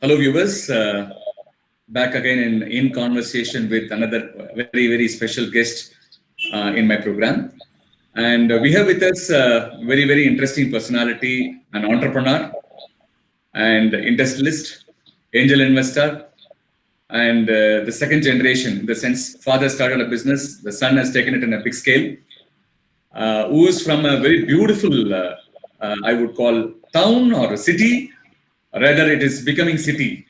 Hello, viewers. Back again in conversation with another very special guest in my program. And we have with us a very interesting personality, an entrepreneur and industrialist, angel investor, and the second generation, in the sense father started a business, the son has taken it in a big scale, who is from a very beautiful, I would call town or a city, rather it is becoming city.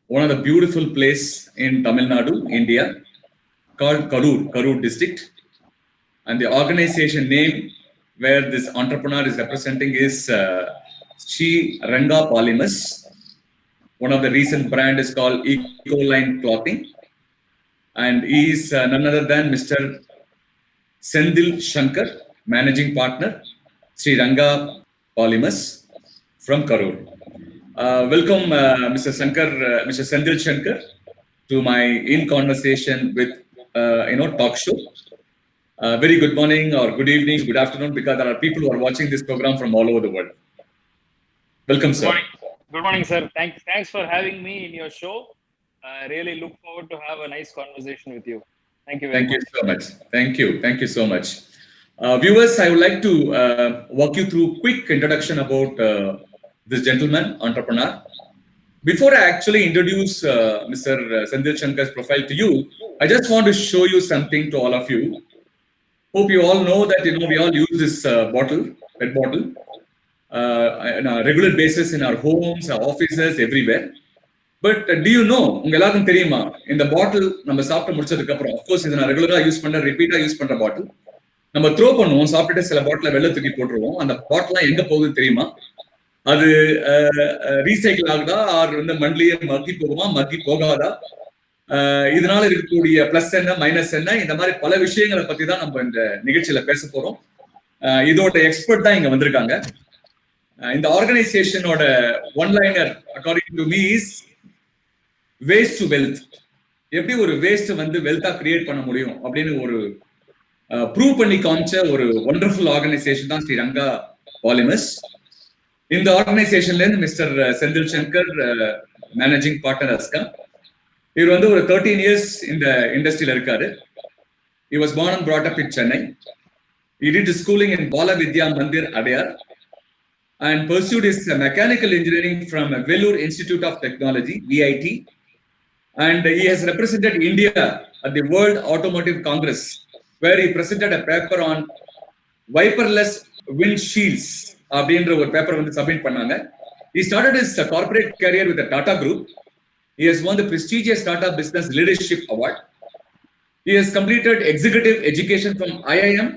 One of the beautiful place in Tamil Nadu, India, called Karur district. And the organization name where this entrepreneur is representing is Shree Renga Polymers. One of the recent brand is called EcoLine clothing. And he is none other than Mr. Senthil Sankar, managing partner, Shree Renga Polymers from Karur. Welcome, Mr. Senthil Sankar, to my in conversation with talk show. Very good morning or good evening, good afternoon, because there are people who are watching this program from all over the world. Welcome, sir. Good morning, sir. Thanks for having me in your show. I really look forward to have a nice conversation with you. Thank you very much. Thank you so much. Thank you so much. Viewers, I would like to walk you through quick introduction about this gentleman, entrepreneur. Before I actually introduce Mr. Senthil Sankar's profile to you, I just want to show you something to all of you. Hope you all know that we all use this PET bottle, on a regular basis in our homes, our offices, everywhere. But do you know, உங்க எல்லாருக்கும் தெரியுமா இந்த பாட்டில் நம்ம சாப்பிட்டு முடிச்சதுக்கு அப்புறம், of course இதை நான் ரெகுலரா யூஸ் பண்ற ரிப்பீட்டா யூஸ் பண்ற பாட்டில் நம்ம த்ரோ பண்ணுவோம், சாப்பிட்டுட்டு சில பாட்டில வெளில தூக்கி போட்டுருவோம். அந்த பாட்டிலாம் எங்க போகுது தெரியுமா? அது ரீசைக்கிள் ஆகுதா ஆர் மண்ணிலேயே மக்கி போகுமா, மக்கி போகாதா, இதனால இருக்கக்கூடிய பிளஸ் என்ன மைனஸ் என்ன, இந்த மாதிரி பல விஷயங்களை பத்தி தான் நம்ம இந்த நிகழ்ச்சியில பேச போறோம். இதோட எக்ஸ்பர்ட் தான் இங்க வந்திருக்காங்க. இந்த ஆர்கனைசேஷனோட one liner according to me is waste to wealth. எப்படி ஒரு வேஸ்ட் வெல்த்தா கிரியேட் பண்ண முடியும் அப்படின்னு ஒரு ப்ரூவ் பண்ணி காமிச்ச ஒரு ஒண்டர்ஃபுல் ஆர்கனைசேஷன் தான் ஸ்ரீ ரங்கா பாலிமர்ஸ். இந்த ஆர்கனைசேஷன்ல இருந்து mister Senthil Shankar managing partner அஸ்கம். இவர் ஒரு 13 years இந்த இண்டஸ்ட்ரியில இருக்காரு. He was born and brought up in Chennai. He did his schooling in Bala Vidya Mandir, Adyar, and pursued his mechanical engineering from Vellore Institute of Technology, VIT. And he has represented India at the World Automotive Congress, where he presented a paper on wiperless windshields. அப்படின்ற ஒரு paper submit பண்ணாங்க. He started his corporate career with the Tata Group. He has won the prestigious Tata Business Leadership Award. He has completed executive education from IIM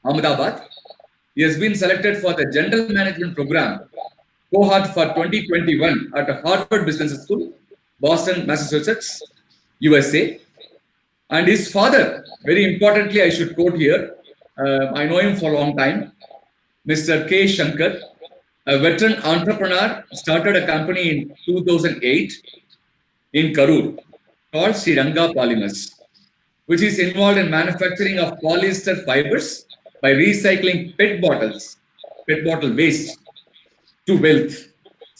Ahmedabad. He has been selected for the General Management Program cohort for 2021 at Harvard Business School, Boston, Massachusetts, USA. And his father, very importantly, I should quote here, I know him for a long time, Mr. K. Shankar, a veteran entrepreneur, started a company in 2008 in Karur called Shree Renga Polymers, which is involved in manufacturing of polyester fibers by recycling PET bottle waste to wealth.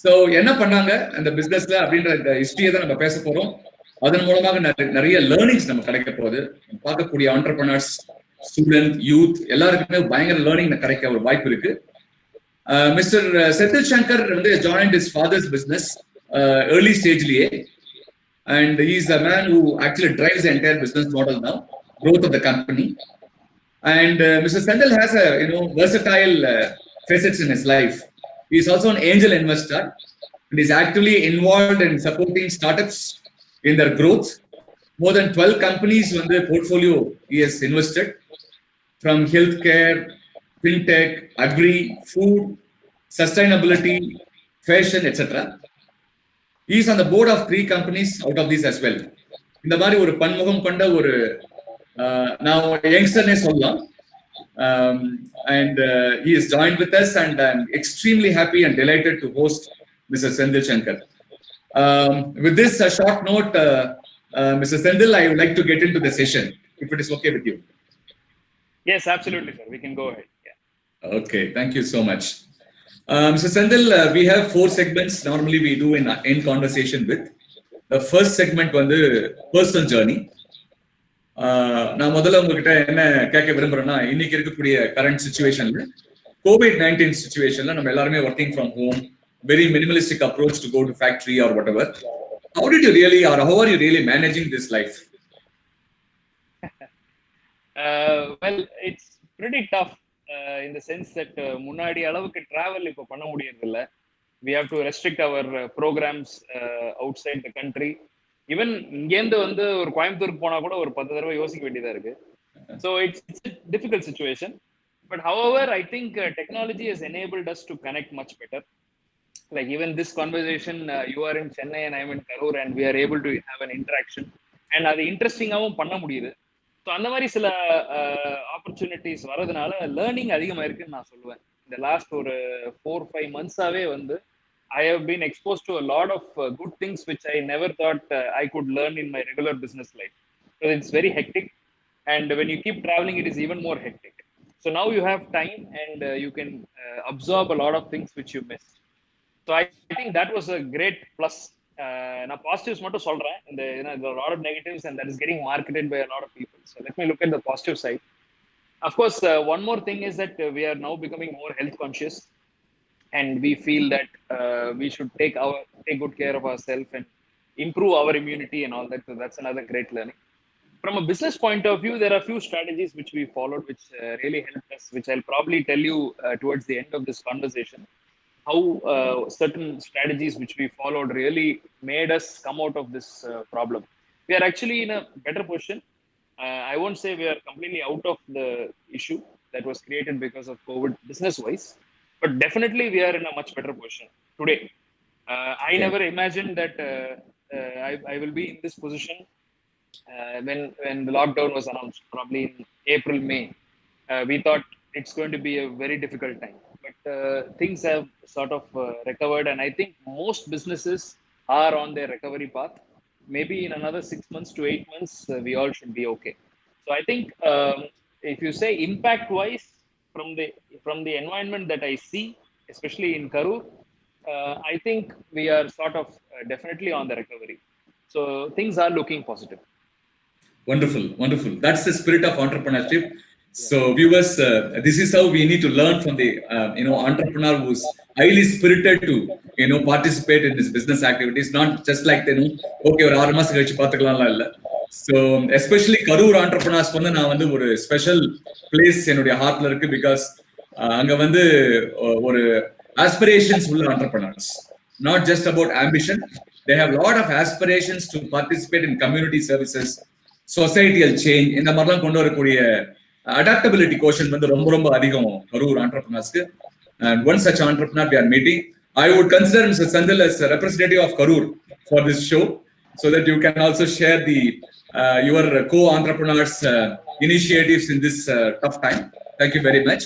So என்ன பண்ணாங்க அந்த பிசினஸ்ல அப்படின்ற ஹிஸ்டரியை தான் நம்ம பேச போறோம். அதன் மூலமாக நிறைய லேர்னிங்ஸ் நம்ம கிடைக்க போகுது. பார்க்கக்கூடிய ஆண்டர்பிரனர்ஸ், ஸ்டூடெண்ட், யூத் எல்லாருக்குமே பயங்கர லேர்னிங் கிடைக்க ஒரு வாய்ப்பு இருக்கு. Mister Senthil Shankar joined his father's business early stageலயே, and he is the man who actually drives the entire business model now, growth of the company. And Mr. Senthil has a versatile facets in his life. He is also an angel investor and is actively involved in supporting startups in their growth. More than 12 companies in the portfolio he has invested, from healthcare, fintech, agri, food, sustainability, fashion, etc. He is on the board of 3 companies out of these as well. இந்த மாதிரி ஒரு பன்முகம் கொண்ட ஒரு நான் யங்ஸ்டர்னே சொல்லலாம். And he is joined with us, and I'm extremely happy and delighted to host Mr. Senthil Sankar. With this short note, Mr. Senthil, I would like to get into the session, if it is okay with you. Yes, absolutely, sir. We can go ahead. Yeah. Okay, thank you so much. Mr. Senthil, we have 4 segments normally we do in end conversation with. The first segment வந்து personal journey. நான் முதல்ல உங்ககிட்ட என்ன கேட்க விரும்புறேன்னா இன்னைக்கு இருக்கக்கூடிய current சுச்சுவேஷன்ல COVID-19 சுச்சுவேஷன்ல நம்ம எல்லாருமே working from home, very minimalistic approach to go to factory or whatever எவர். How did you really, or how are you really managing this life? Well, it's pretty tough in the sense that முன்னாடி அளவுக்கு travel இப்போ பண்ண முடியறது இல்ல. We have to restrict our programs outside the country. Even இங்கேருந்து வந்து ஒரு கோயம்புத்தூருக்கு போனா கூட ஒரு 10 தடவை யோசிக்க வேண்டியதா இருக்கு. So it's a difficult situation. But however, I think technology has enabled us to connect much better. Like even this conversation, you are in Chennai and I'm in Karur, and we are able to have an interaction. And அது இன்ட்ரெஸ்டிங்காகவும் பண்ண முடியுது. So அந்த மாதிரி சில opportunities வரதுனால learning அதிகமாக இருக்குன்னு நான் சொல்லுவேன். இந்த லாஸ்ட் ஒரு 4-5 months-ஆவே வந்து I have been exposed to a lot of good things which I never thought I could learn in my regular business life. So it's very hectic, and when you keep traveling, it is even more hectic. So now you have time, and you can absorb a lot of things which you missed. So I think that was a great plus. நான் positives மட்டும் சொல்றேன். There are a lot of negatives, and that is getting marketed by a lot of people. So let me look at the positive side. Of course, one more thing is that we are now becoming more health conscious, and we feel that we should take good care of ourselves and improve our immunity and all that. So that's another great learning. From a business point of view, there are a few strategies which we followed, which really helped us, which I'll probably tell you towards the end of this conversation, how certain strategies which we followed really made us come out of this problem. We are actually in a better position. I won't say we are completely out of the issue that was created because of COVID business-wise, but definitely we are in a much better position today. I never imagined that I will be in this position when the lockdown was announced, probably in April, May. We thought it's going to be a very difficult time, but things have sort of recovered, and I think most businesses are on their recovery path. Maybe in another 6 months to 8 months, we all should be okay. So I think if you say impact wise, from the environment that I see, especially in Karur, I think we are sort of definitely on the recovery. So things are looking positive. Wonderful, wonderful. That's the spirit of entrepreneurship. So, viewers, this is how we need to learn from the entrepreneur who's highly spirited to participate in this business activities. Not just like okay, ஒரு 6 மாசம் கழிச்சு பார்த்துக்கலாம்லாம் இல்ல. So, especially Karur entrepreneurs வந்து நான் வந்து ஒரு special place என்னுடைய ஹார்ட்ல இருக்கு. பிகாஸ் அங்க வந்து ஒரு aspirations உள்ள entrepreneurs, not just about ambition. They have a lot of aspirations to participate in community services, societal change. இந்த மாதிரிலாம் கொண்டு வரக்கூடிய adaptability quotient வந்து ரொம்ப ரொம்ப அதிகம் Karur entrepreneursக்கு. And one such entrepreneur we are meeting. I would consider Mr. Senthil as a representative of Karur for this show, so that you can also share the your co-entrepreneurs initiatives in this tough time. Thank you very much.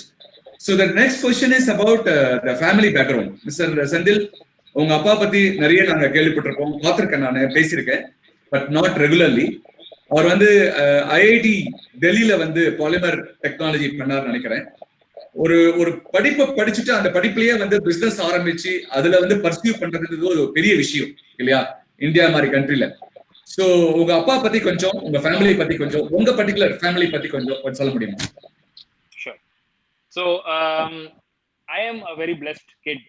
So the next question is about the family background. Mr. Senthil, உங்க அப்பா பத்தி நிறைய நாங்க கேள்விப்பட்டிருக்கோம், பார்த்திருக்கேன், நான் பேசியிருக்கேன், but not regularly. அவர் வந்து ஐஐடி டெல்லியில வந்து பாலிமர் டெக்னாலஜி பண்ணார் நினைக்கிறேன். ஒரு படிப்பை படிச்சுட்டு அந்த படிப்புலயே வந்து பிசினஸ் ஆரம்பிச்சு அதுல வந்து பர்சியூ பண்றது ஒரு பெரிய விஷயம் இல்லையா, இந்தியா மாதிரி கண்ட்ரில. சோ உங்க அப்பா பத்தி கொஞ்சம், உங்க ஃபேமிலி பத்தி கொஞ்சம், உங்க பர்டிகுலர் ஃபேமிலி பத்தி கொஞ்சம் சொல்ல முடியுமா? Sure. So I am a very blessed kid,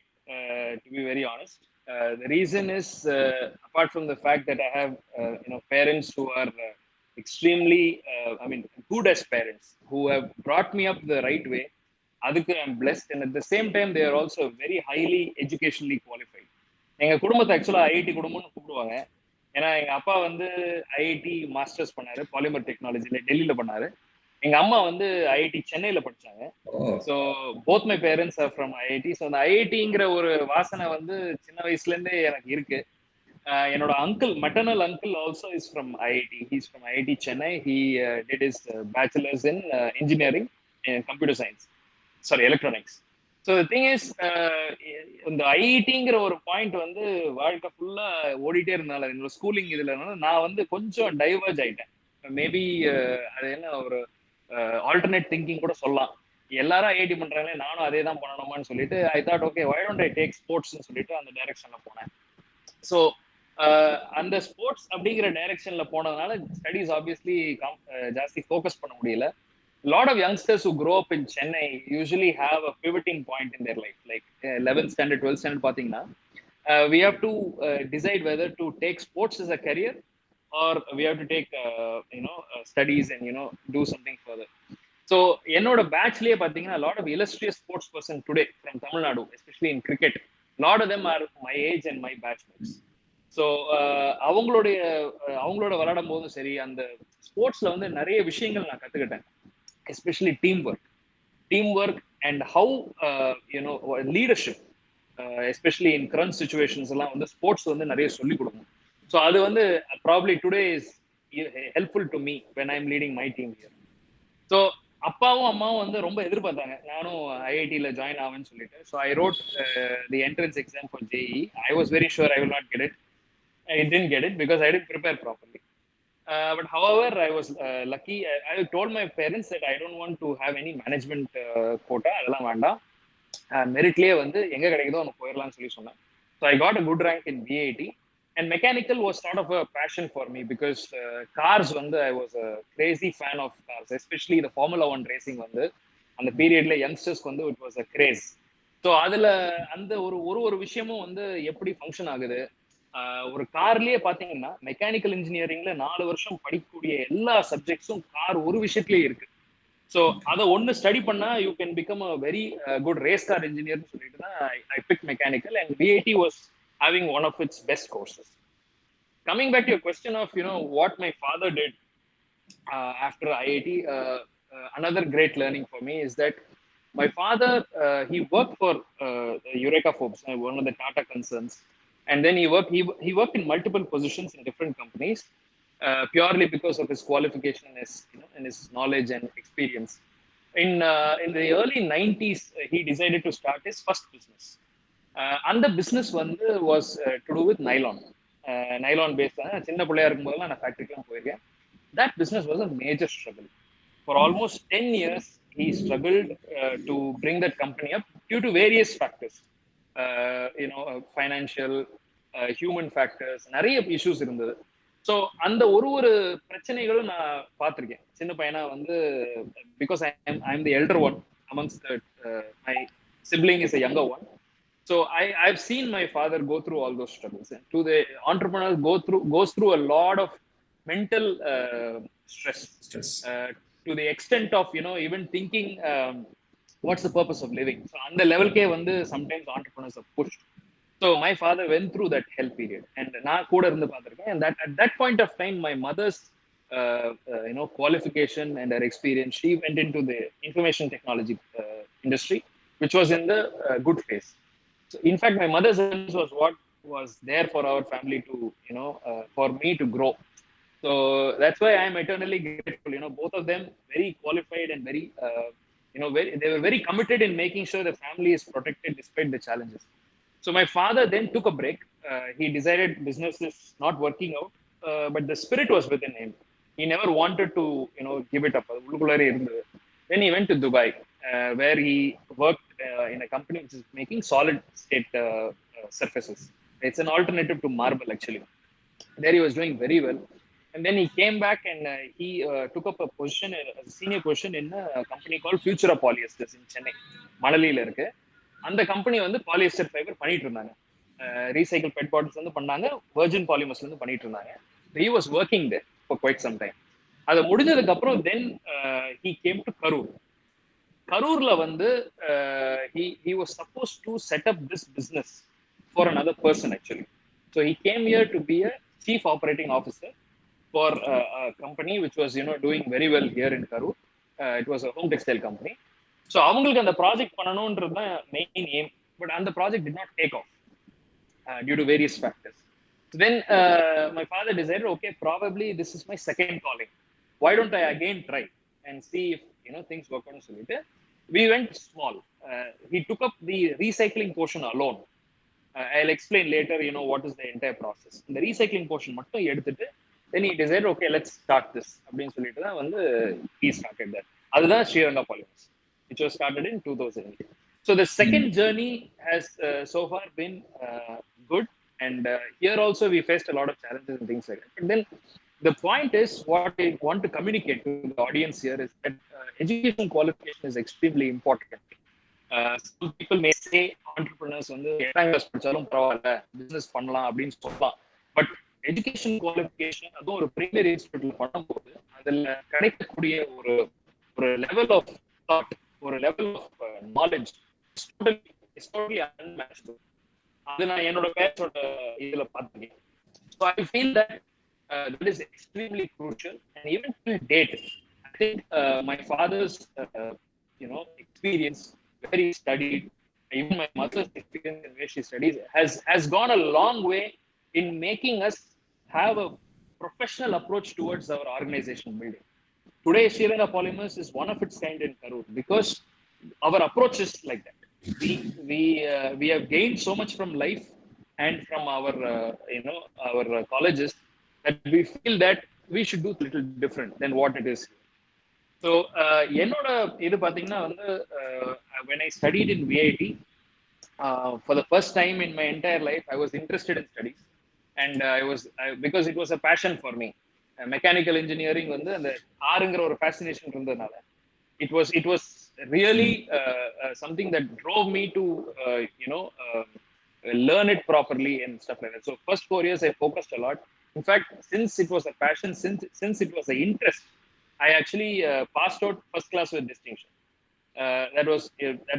to be very honest. The reason is, apart from the fact that I have parents who are extremely good as parents, who have brought me up the right way, adukku I am blessed, and at the same time they are also very highly educationally qualified. எங்க குடும்பத்தை ஆக்சுவலா IIT குடும்பம்னு கூப்பிடுவாங்க. ஏன்னா எங்க அப்பா வந்து IIT masters பண்ணாரு, பாலிமர் டெக்னாலஜில டெல்லியில பண்ணாரு. எங்க அம்மா வந்து ஐஐடி சென்னையில படிச்சாங்க. So both my parents are from IIT. ஸோ அந்த ஐஐடிங்கிற ஒரு வாசனை வந்து சின்ன வயசுல இருந்தே எனக்கு இருக்கு. என்னோட uncle, maternal uncle also is from IIT. He's from IIT Chennai. He did is bachelors in engineering computer science, sorry electronics. So the thing is, இந்த ஐஐடிங்கிற ஒரு பாயிண்ட் வந்து வாழ்க்கை ஃபுல்லா ஓடிட்டே இருந்தால, என்னோட ஸ்கூலிங் இதுல நான் வந்து கொஞ்சம் டைவர்ஜ் ஆயிட்டேன். மேபி அது என்ன ஒரு ஆல்டர்னேட் திங்கிங் கூட சொல்லலாம். எல்லாரும் ஐஐடி பண்றாங்களே, நானும் அதே தான் பண்ணணுமான்னு சொல்லிட்டு I thought okay why don't I take ஸ்போர்ட்ஸ்னு சொல்லிட்டு அந்த டைரக்ஷன்ல போனேன். ஸோ அந்த ஸ்போர்ட்ஸ் அப்படிங்கிற டைரக்ஷன்ல போனதுனால ஸ்டடீஸ் ஆப்வியஸ்லி ஜாஸ்தி ஃபோக்கஸ் பண்ண முடியல. Lot of youngsters who grow up in Chennai usually have a pivoting point in their life, like 11th standard, 12th standard. Pathina, we have to decide whether to take sports as a career or we have to take studies and do something further. So என்னோட பேட்ச்லயே பாத்தீங்கன்னா a lot of illustrious sports person today from Tamil Nadu, especially in cricket. A lot of them are my age and my batchmates. So அவங்களோட விளையாடும் போதும் சரி, அந்த ஸ்போர்ட்ஸ்ல வந்து நிறைய விஷயங்கள் நான் கத்துக்கிட்டேன். Especially team work and how leadership, especially in current situations எல்லாம் வந்து ஸ்போர்ட்ஸ் வந்து நிறைய சொல்லிக் கொடுக்கும். ஸோ அது வந்து probably today is helpful to me when I am leading my team here. So அப்பாவும் அம்மாவும் வந்து ரொம்ப எதிர்பார்த்தாங்க நானும் ஐஐடியில் ஜாயின் ஆவேன்னு சொல்லிட்டு. So I wrote the entrance exam for JEE. I was very sure I will not get it. I didn't get it because I didn't prepare properly. But however, I was lucky. I told my parents that I don't want to have any management quota. அதெல்லாம் வேண்டாம், மெரிட்லயே வந்து எங்க கிடைக்குதோ அங்க போயிடலாம்னு சொல்லி சொன்னேன். So I got a good rank in BIT. And mechanical was sort of a passion for me because cars வந்து I was a crazy fan of cars, especially the Formula 1 racing வந்து அந்த பீரியட்ல யங்ஸ்டர்ஸ்க்கு வந்து it was a craze. So அதுல அந்த ஒரு விஷயமும் வந்து எப்படி ஃபங்க்ஷன் ஆகுது. ஒரு கார்லயே பாத்தீங்கன்னா மெக்கானிக்கல் இன்ஜினியரிங்ல 4 வருஷம் படிக்கக்கூடிய எல்லா சப்ஜெக்ட்ஸும் கார் ஒரு விஷயத்திலேயே இருக்கு. ஸோ அதை ஒன்னு ஸ்டடி பண்ணா you can become a very good race car இன்ஜினியர்னு சொல்லிட்டு தான் I pick mechanical. And BIT was having one of its best courses. Coming back to your question of what my father did after IIT, another great learning for me is that my father he worked for Eureka Forbes, one of the Tata concerns. And then he worked in multiple positions in different companies, purely because of his qualification and his knowledge and experience. In the early 90s, he decided to start his first business. And the business was to do with nylon. Nylon based. சின்ன பிள்ளையா இருக்கும்போதெல்லாம் நான் ஃபேக்டரிக்கெல்லாம் போயிருக்கேன். That business was a major struggle. For almost 10 years, he struggled to bring that company up due to various factors. Financial, human factors, நிறைய issues இருந்தது. So அந்த ஒரு பிரச்சனைகளும் நான் பார்த்துருக்கேன் சின்ன பையனா வந்து. Because I am the elder one amongst my sibling is a younger one. So I've seen my father go through all those struggles. And to the entrepreneur goes through a lot of mental stress. To the extent of even thinking what's the purpose of living. So on the level ke vandu sometimes entrepreneurs are pushed. So my father went through that hell period, and na kuda irundhu paathiruken. And that at that point of time, my mother's qualification and her experience, she went into the information technology industry, which was in the good phase. So in fact, my mother's service was what was there for our family to for me to grow. So that's why I am eternally grateful. Both of them very qualified and very they were very committed in making sure the family is protected despite the challenges. So my father then took a break. He decided business is not working out, but the spirit was within him. He never wanted to give it up. Then he went to Dubai, where he worked in a company which is making solid state surfaces. It's an alternative to marble, actually. There he was doing very well. And then he came back and he took up a position, a senior position in a company called Future of Polyesters in Chennai, Malalila irukku. அந்த company வந்து polyester fibre பண்ணிட்டு இருந்தாங்க. Recycle bed bottles வந்து பண்ணாங்க, virgin பாலிமர்ஸ்ல இருந்து பண்ணிட்டு இருந்தாங்க. He was working there for quite some time. அது முடிஞ்சதுக்கு அப்புறம் then he came to Karur. கரூர்ல வந்து he was supposed to set up this business for another person actually. So he came here to be a chief operating officer for a company which was doing very well here in Karur. It was a home textile company. So அவங்களுக்கு அந்த project பண்ணணும்ன்றது தான் main aim. But அந்த project did not take off due to various factors. So then my father decided, okay, probably this is my second calling. Why don't I again try and see if things work out? சொல்லிட்டு we went small. He took up the recycling portion alone. I'll explain later what is the entire process. The recycling portion மட்டும் எடுத்துட்டு then he decided, okay, let's start this அப்படின்னு சொல்லிட்டு தான் வந்து he started that. அதுதான் Sriranga Polymers. which was started in 2008. So the second journey has so far been good, and here also we faced a lot of challenges and things like that. But then the point is, what I want to communicate to the audience here is that education qualification is extremely important. Some people may say entrepreneurs வந்து 8ஆம் class படிச்சாலும் பரவாயில்ல, business பண்ணலாம் அப்படின்னு சொல்லலாம். But education qualification அதுவும் ஒரு primary இன்ஸ்டிடியூட்ல பண்ணும்போது அதுல கிடைக்கக்கூடிய ஒரு ஒரு லெவல் ஆஃப் தாட், ஒரு level of knowledge is totally unmatched. அது நான் என்னோட பேச்சோட இதுல பார்த்துருக்கேன். So I feel that that is extremely crucial, and even till date I think my father's experience, very studied, even my mother's experience in where she studies has gone a long way in making us have a professional approach towards our organization building. Today Sri Lanka Polymers is one of its kind in Karur because our approach is like that. We have gained so much from life and from our our colleges that we feel that we should do a little different than what it is. So என்னோட இது பாத்தீங்கன்னா வந்து when I studied in VIT, for the first time in my entire life I was interested in studies, and because it was a passion for me. Mechanical engineering வந்து அந்த காருங்கிற ஒரு fascination இருந்ததுனால it was really something that drove me to learn it properly and stuff like that. So first 4 years I focused a lot. In fact, since it was a passion, since it was an interest, I actually passed out first class with distinction. That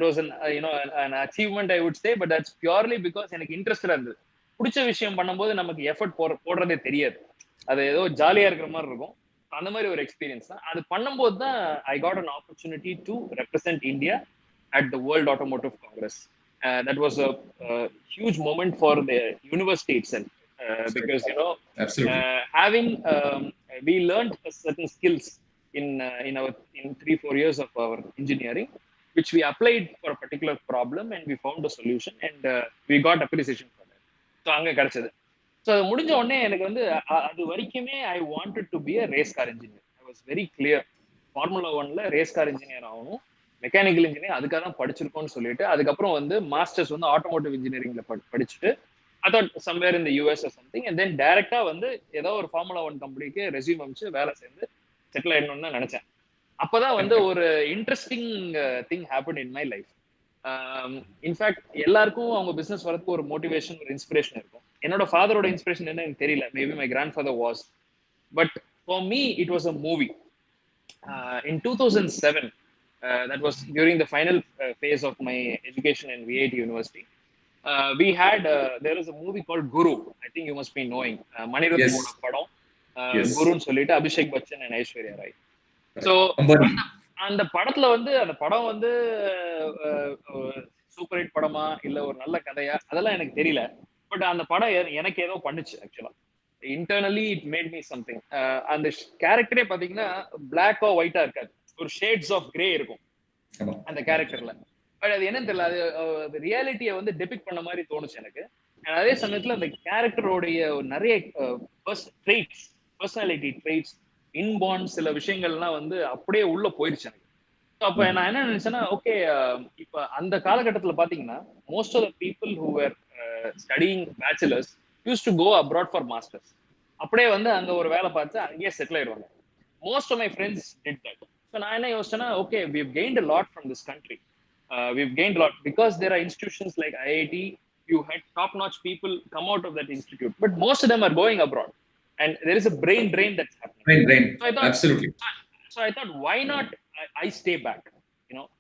was an achievement, I would say, but that's purely because எனக்கு இன்ட்ரெஸ்டா இருந்தது. பிடிச்ச விஷயம் பண்ணும்போது நமக்கு effort போடுறதே தெரியாது, அது ஏதோ ஜாலியா இருக்கிற மாதிரி இருக்கும். அந்த மாதிரி ஒரு எக்ஸ்பீரியன்ஸ் தான். அது பண்ணும்போது தான் I got an opportunity to represent India at the World Automotive Congress. That was a huge moment for the university itself. Because having we learned certain skills in 3-4 years of our engineering, which we applied for a particular problem, and we found a solution, and we got appreciation for that. So அங்க கிடைச்சது. So அது முடிஞ்ச உடனே எனக்கு வந்து அது வரைக்குமே I wanted to be a race car engineer. I was very clear, Formula 1ல ரேஸ் கார் இன்ஜினியர் ஆகணும், மெக்கானிக்கல் இன்ஜினியர் அதுக்காக தான் படிச்சிருக்கோம்னு சொல்லிட்டு அதுக்கப்புறம் வந்து மாஸ்டர்ஸ் வந்து ஆட்டோமோட்டிவ் இன்ஜினியரிங்ல படிச்சுட்டு I thought somewhere in the US or something, and then டைரக்டா வந்து ஏதோ ஒரு ஃபார்முலா 1 கம்பெனிக்கு ரெஸ்யூம் அனுப்பிச்சு வேலை சேர்ந்து செட்டில் ஆயிடணும்னு தான் நினைச்சேன். அப்பதான் வந்து ஒரு interesting thing happen in my life. In fact எல்லாருக்கும் அவங்க பிசினஸ் வரதுக்கு ஒரு மோட்டிவேஷன், ஒரு இன்ஸ்பிரேஷன் இருக்கும். என்னோட ஃபாதரோட இன்ஸ்பிரேஷன் என்ன எனக்கு தெரியல, maybe my grandfather was, but for me it was a movie. In 2007, that was during the final phase of my education in VIT University. We had there was a movie called Guru. I think you must be knowing. Manirathnam's padam. Guru nu sollittu Abhishek Bachchan and Aishwarya Rai. So அந்த படத்துல வந்து அந்த படம் வந்து super hit படமா இல்ல ஒரு நல்ல கதையா அதெல்லாம் எனக்கு தெரியல. பட் அந்த படம் எனக்கு ஏதோ பண்ணுச்சு ஆக்சுவலா. Internally it made me something. அந்த கேரக்டரே பாத்தீங்கன்னா பிளாக்கோ ஒயிட்டா இருக்காது, ஒரு ஷேட்ஸ் ஆஃப் கிரே இருக்கும் அந்த கேரக்டர்ல. பட் அது என்னன்னு தெரியல, அது ரியாலிட்டியை வந்து டெபிக் பண்ண மாதிரி தோணுச்சு எனக்கு. அதே சமயத்துல அந்த கேரக்டரோடைய நிறைய பர்சனாலிட்டி ட்ரெய்ட்ஸ், இன்பார்ன் சில விஷயங்கள்லாம் வந்து அப்படியே உள்ள போயிடுச்சு எனக்கு. அப்ப நான் என்ன நினைச்சேன்னா, ஓகே இப்ப அந்த காலகட்டத்துல பாத்தீங்கன்னா most of the people who were studying bachelors use to go abroad for masters. அப்படியே வந்து அங்க ஒரு வேலை பார்த்து அங்கேயே செட்டில் ஆயிடுவாங்க. Most of my friends did that. So நான் என்ன யோசிச்சேன்னா, okay we have gained a lot from this country. We've gained a lot because there are institutions like IIT. You had top-notch people come out of that institute, but most of them are going abroad, and there is a brain drain that's happening. Brain. So I thought, absolutely. So I thought, why not I stay back?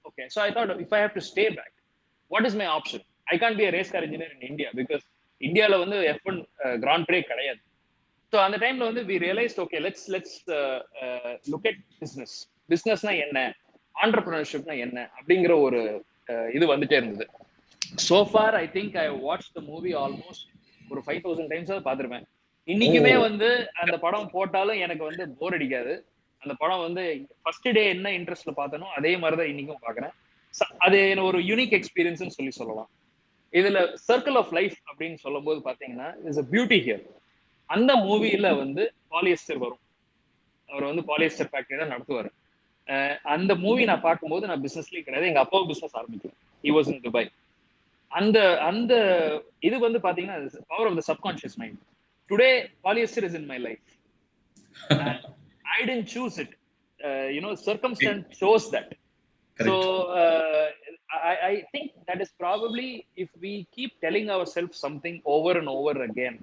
Okay. So I thought, if I have to stay back, what is my option? I can't be a race car engineer in India because Indiaல வந்து F1 Grand Prix கிடையாது. So அந்த டைம்ல வந்து we realized, okay, let's look at business. Businessனா என்ன, entrepreneurshipனா என்ன அப்படிங்கிற ஒரு இது வந்துட்டே இருந்தது. So far I think I watched the movie almost ஒரு 5000 times பார்த்திருப்பேன். இன்னைக்குமே வந்து அந்த படம் போட்டாலும் எனக்கு வந்து போர் அடிக்காது. அந்த படம் வந்து ஃபர்ஸ்ட் டே என்ன இன்ட்ரெஸ்ட்ல பார்த்தனோ அதே மாதிரிதான் இன்னைக்கும் பாக்குறேன். அது ஒரு யூனிக் எக்ஸ்பீரியன்ஸ் சொல்லலாம். இதுல சர்க்கிள் ஆஃப் லைஃப் அப்படின்னு சொல்லும் போது பாத்தீங்கன்னா இஸ் a பியூட்டி ஹியர். அந்த மூவில வந்து பாலியஸ்டர் வரும், அவர் வந்து பாலியஸ்டர் ஃபேக்டரி தான் நடத்துவாரு. அந்த மூவி நான் பார்க்கும்போது நான் பிசினஸ்லயே கிடையாது, எங்க அப்பாவும் பிசினஸ் ஆரம்பிக்கல. He was in Dubai. அந்த அந்த இது வந்து பாத்தீங்கன்னா power of the subconscious mind. Today polyester is in my life. I didn't choose it. Circumstance shows that. Correct. So I think that is probably, if we keep telling ourselves something over and over again,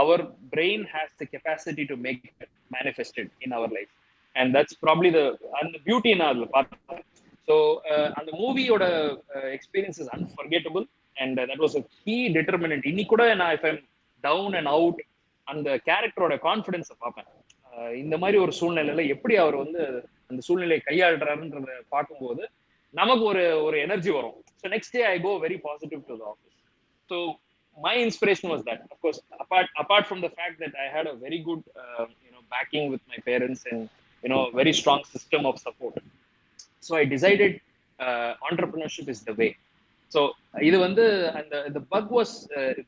our brain has the capacity to make it manifested in our life, and that's probably the beauty in our part. So and the movie oda experience is unforgettable, and that was a key determinant. Inni kuda na if I'm down and out, and the character oda confidence பாப்பேன். இந்த மாதிரி ஒரு சூழ்நிலையில எப்படி அவர் வந்து அந்த சூழ்நிலையை கையாளுறாருன்றத பார்க்கும்போது நமக்கு ஒரு எனர்ஜி வரும். So next day I go very positive to the office. So my inspiration was that, of course, apart from the fact that I had a very good backing with my parents, and very strong system of support. So I decided entrepreneurship is the way. So idu vandu, and the bug was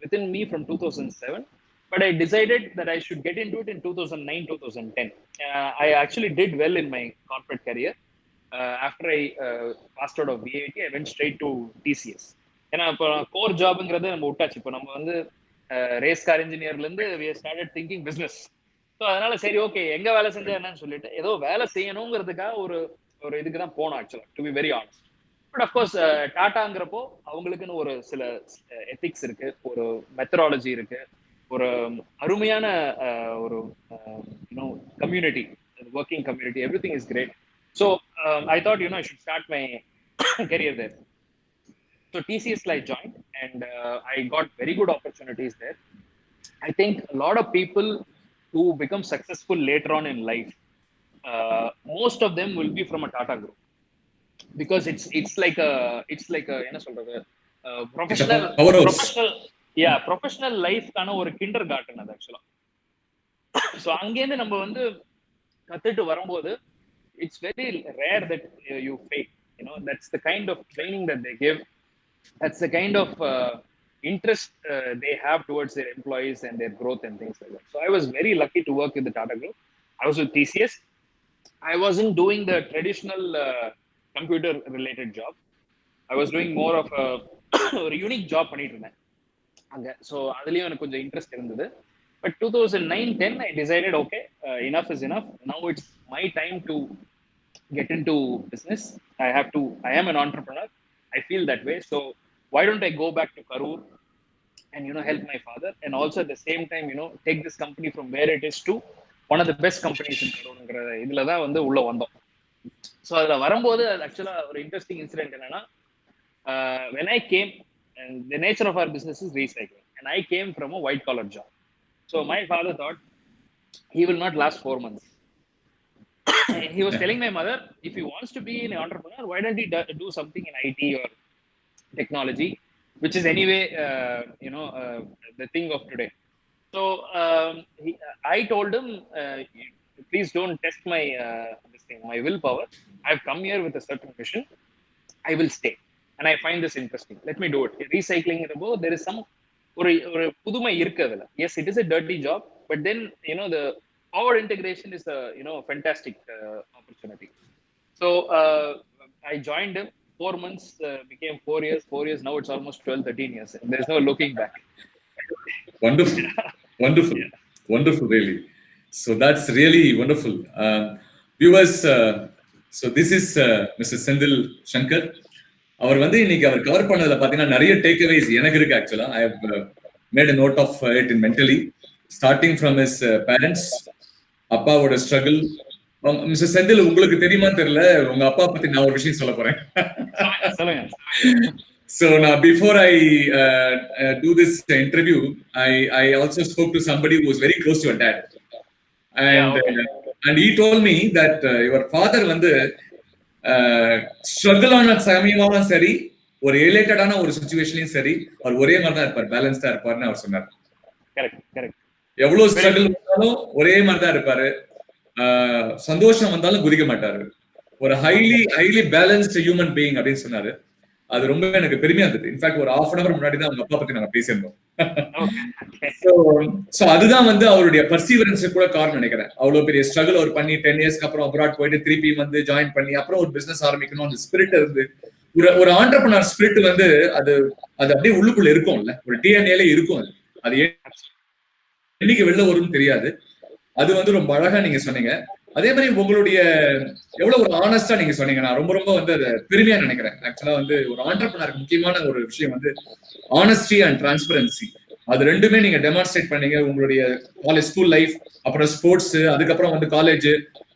within me from 2007, but I decided that I should get into it in 2009-2010. I actually did well in my corporate career. After I passed out of BIT, I went straight to TCS. ஏன்னா இப்போ core ஜாப்ங்கிறது நம்ம விட்டாச்சு. இப்போ நம்ம வந்து race car இன்ஜினியர்ல இருந்து we started thinking business. So அதனால சரி, ஓகே, எங்க வேலை செஞ்சா என்னன்னு சொல்லிட்டு ஏதோ வேலை செய்யணுங்கிறதுக்காக ஒரு இதுக்கு தான் போனோம் ஆக்சுவலா, to be very honest. But of course டாட்டாங்கிறப்போ அவங்களுக்குன்னு ஒரு சில எத்திக்ஸ் இருக்கு, ஒரு மெத்தடாலஜி இருக்கு, ஒரு அருமையான ஒரு community, working community, everything is great. So I thought I should start my career there. So TCS I joined, and I got very good opportunities there. I think a lot of people who become successful later on in life, most of them will be from a Tata group, because it's like a professional life kana ஒரு kindergarten அது actually. So அங்கேருந்து நம்ம வந்து கத்துட்டு வரும்போது it's very rare that you fail. That's the kind of training that they give. That's the kind of interest they have towards their employees and their growth and things like that. So I was very lucky to work with the Tata Group. I was with TCS. I wasn't doing the traditional computer related job. I was doing more of a unique job பண்ணிட்டு இருந்தேன் அங்க. So அதுலயும் எனக்கு கொஞ்சம் interest இருந்தது. But 2009-10 I decided, okay, enough is enough. Now it's my time to get into business. I am an entrepreneur. I feel that way. So why don't I go back to Karur and help my father, and also at the same time take this company from where it is to one of the best companies in Karurங்கிற இதுல தான் வந்து உள்ள வந்தோம். So அதில் வரும்போது ஆக்சுவலா ஒரு interesting incident என்னன்னா, when I came, and the nature of our business is recycling, and I came from a white collar job. So my father thought he will not last 4 months. And he was telling my mother, if he wants to be an entrepreneur, why don't he do something in IT or technology, which is anyway the thing of today. So I told him, please don't test my my willpower. I've come here with a certain mission. I will stay, and I find this interesting. Let me do it. Recycling, there is some ஒரு புதுமை இருக்கு அதுல. Yes, it is a dirty job, but then the power integration is a fantastic opportunity. So I joined him. 4 months became 4 years. 4 years, now it's almost 12-13 years, and there's no looking back. Wonderful. Yeah. Wonderful, really. So that's really wonderful. Viewers, so this is Mr.Senthil Sankar. அவர் வந்து இன்னைக்கு அவர் cover பண்ணதுல பாத்தீங்கன்னா நிறைய takeaways எனக்கு இருக்கு. Actually I have made a note of it in mentally, starting from his parents, அப்பாவோட struggle. Mister Senthil, உங்களுக்கு தெரியுமா தெரியல, உங்க அப்பா பத்தி நான் ஒரு விஷயம் சொல்ல போறேன். So now before I do this interview, I also spoke to somebody who was very close to your dad, and he told me that your father வந்து ஸ்ட்ரகிள் ஆன சமயமாவும் சரி, ஒரு ரிலேட்டடான ஒரு சிச்சுவேஷன்லயும் சரி, அவர் ஒரே மாதிரி தான் இருப்பார், பேலன்ஸ்டா இருப்பாருன்னு அவர் சொன்னார். எவ்வளவு ஸ்ட்ரகிள் வந்தாலும் ஒரே மாதிரி தான் இருப்பாரு, சந்தோஷம் வந்தாலும் குதிக்க மாட்டாரு, ஒரு ஹைலி பேலன்ஸ்ட் ஹியூமன் பீயிங் அப்படின்னு சொன்னாரு. அது ரொம்ப எனக்கு பெருமையா இருந்தது. இன்ஃபேக்ட் ஒரு ஹாஃப் அன் அவர் முன்னாடி தான் அவங்க அப்பா பத்தி நாங்க பேசியிருந்தோம். சோ அதுதான் வந்து அவருடைய பர்சீவரன்ஸ் கூட காரணம் நினைக்கிறேன். அவ்வளவு பெரிய ஸ்ட்ரகிள் அவர் பண்ணி 10 இயர்ஸ்க்கு அப்புறம் அப்ராட் போயிட்டு திருப்பி வந்து ஜாயின் பண்ணி அப்புறம் ஒரு பிசினஸ் ஆரம்பிக்கணும் அந்த ஸ்பிரிட் இருந்து ஒரு ஆண்டர்பிரனர் ஸ்பிரிட் வந்து அது அது அப்படியே உள்ளுக்குள்ள இருக்கும்ல, ஒரு டிஎன்ஏல இருக்கும். அது என்னைக்கு வெளில வரும்னு தெரியாது. அது வந்து ரொம்ப அழகா நீங்க சொன்னீங்க. அதே மாதிரி உங்களுடைய எவ்வளவு ஒரு ஆனஸ்டா நீங்க சொன்னீங்க. நான் ரொம்ப ரொம்ப வந்து அதை பெருமையா நினைக்கிறேன். ஆக்சுவலா வந்து ஒரு ஆண்டர்பிரனருக்கு முக்கியமான ஒரு விஷயம் வந்து ஆனஸ்டி அண்ட் டிரான்ஸ்பரன்சி. அது ரெண்டுமே நீங்க டெமான்ஸ்ட்ரேட் பண்ணீங்க. உங்களுடைய காலேஜ் ஸ்கூல் லைஃப், அப்புறம் ஸ்போர்ட்ஸ், அதுக்கப்புறம் வந்து காலேஜ்,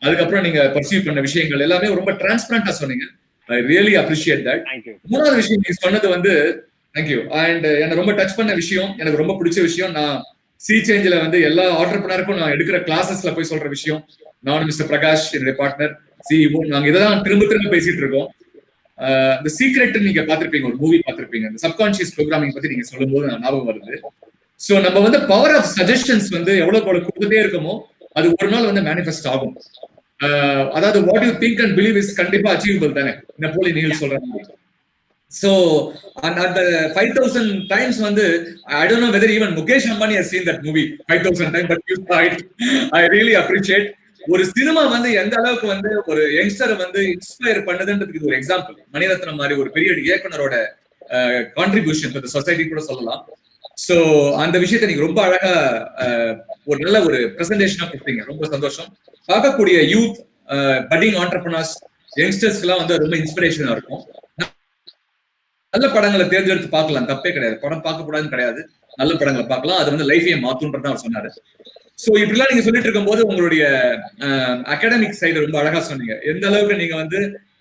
அதுக்கப்புறம் நீங்க பர்சீவ் பண்ண விஷயங்கள் எல்லாமே ரொம்ப டிரான்ஸ்பரண்டா சொன்னீங்க. I really appreciate that. மூணாவது விஷயம் நீங்க சொன்னது வந்து தேங்க்யூ. அண்ட் என்ன ரொம்ப டச் பண்ண விஷயம், எனக்கு ரொம்ப பிடிச்ச விஷயம், நான் சி சேஞ்சில வந்து எல்லா ஆண்டர்பிரனருக்கும் நான் எடுக்கிற கிளாஸஸ்ல போய் சொல்ற விஷயம், நான் மிஸ்டர் பிரகாஷ் என்னுடைய பார்ட்னர் சிஇஓ நாங்க இதான் திரும்ப திரும்ப பேசிட்டு இருக்கோம். இந்த சீக்ரெட் நீங்க பாத்திருப்பீங்க, ஒரு மூவி பாத்திருப்பீங்க. இந்த சப்கான்சியஸ் ப்ரோக்ராமிங் பத்தி நீங்க சொல்லும் போது ஞாபகம் வருது. சோ நம்ம வந்து பவர் ஆஃப் சஜஷன்ஸ் வந்து எவ்வளவு கொடுத்துட்டே இருக்கமோ அது ஒரு நாள் வந்து மேனிஃபெஸ்ட் ஆகும். அதாவது what you think and believe is கண்டிப்பா அச்சீவபிள் தானே, நெப்போலியன் ஹில் சொல்ற மாதிரி. So அந்த 5000 times வந்து I don't know whether even Mukesh Ambani has seen that movie 5000 times, but you saw it. I really appreciate. ஒரு cinema வந்து எந்த அளவுக்கு வந்து ஒரு யங்ஸ்டரை வந்து இன்ஸ்பயர் பண்ணுதுன்றதுக்கு ஒரு எக்ஸாம்பிள் மணிரத்னம் மாதிரி ஒரு பெரிய இயக்குனரோட கான்ட்ரிபியூஷன் டு சொசைட்டி கூட சொல்லலாம். சோ அந்த விஷயத்தை நீங்க ரொம்ப அழகா ஒரு நல்ல ஒரு பிரசன்டேஷனா கொடுத்தீங்க. ரொம்ப சந்தோஷம். பார்க்கக்கூடிய யூத் பட்டிங் ஆண்டர்பிரனர்ஸ் யங்ஸ்டர்ஸ்க்கு எல்லாம் வந்து ரொம்ப இன்ஸ்பிரேஷனா இருக்கும். நல்ல படங்களை தேர்ந்தெடுத்து பார்க்கலாம், தப்பே கிடையாது. படம் பார்க்க கூடாதுன்னு கிடையாது, நல்ல படங்களை பார்க்கலாம். அது வந்து லைஃபையே மாத்தும்ன்றதான் அவர் சொன்னாரு. சோ இப்படிலாம் நீங்க சொல்லிட்டு இருக்கும் போது உங்களுடைய அகாடமிக் சைடு ரொம்ப அழகா சொன்னீங்க. எந்த அளவுக்கு நீங்க வந்து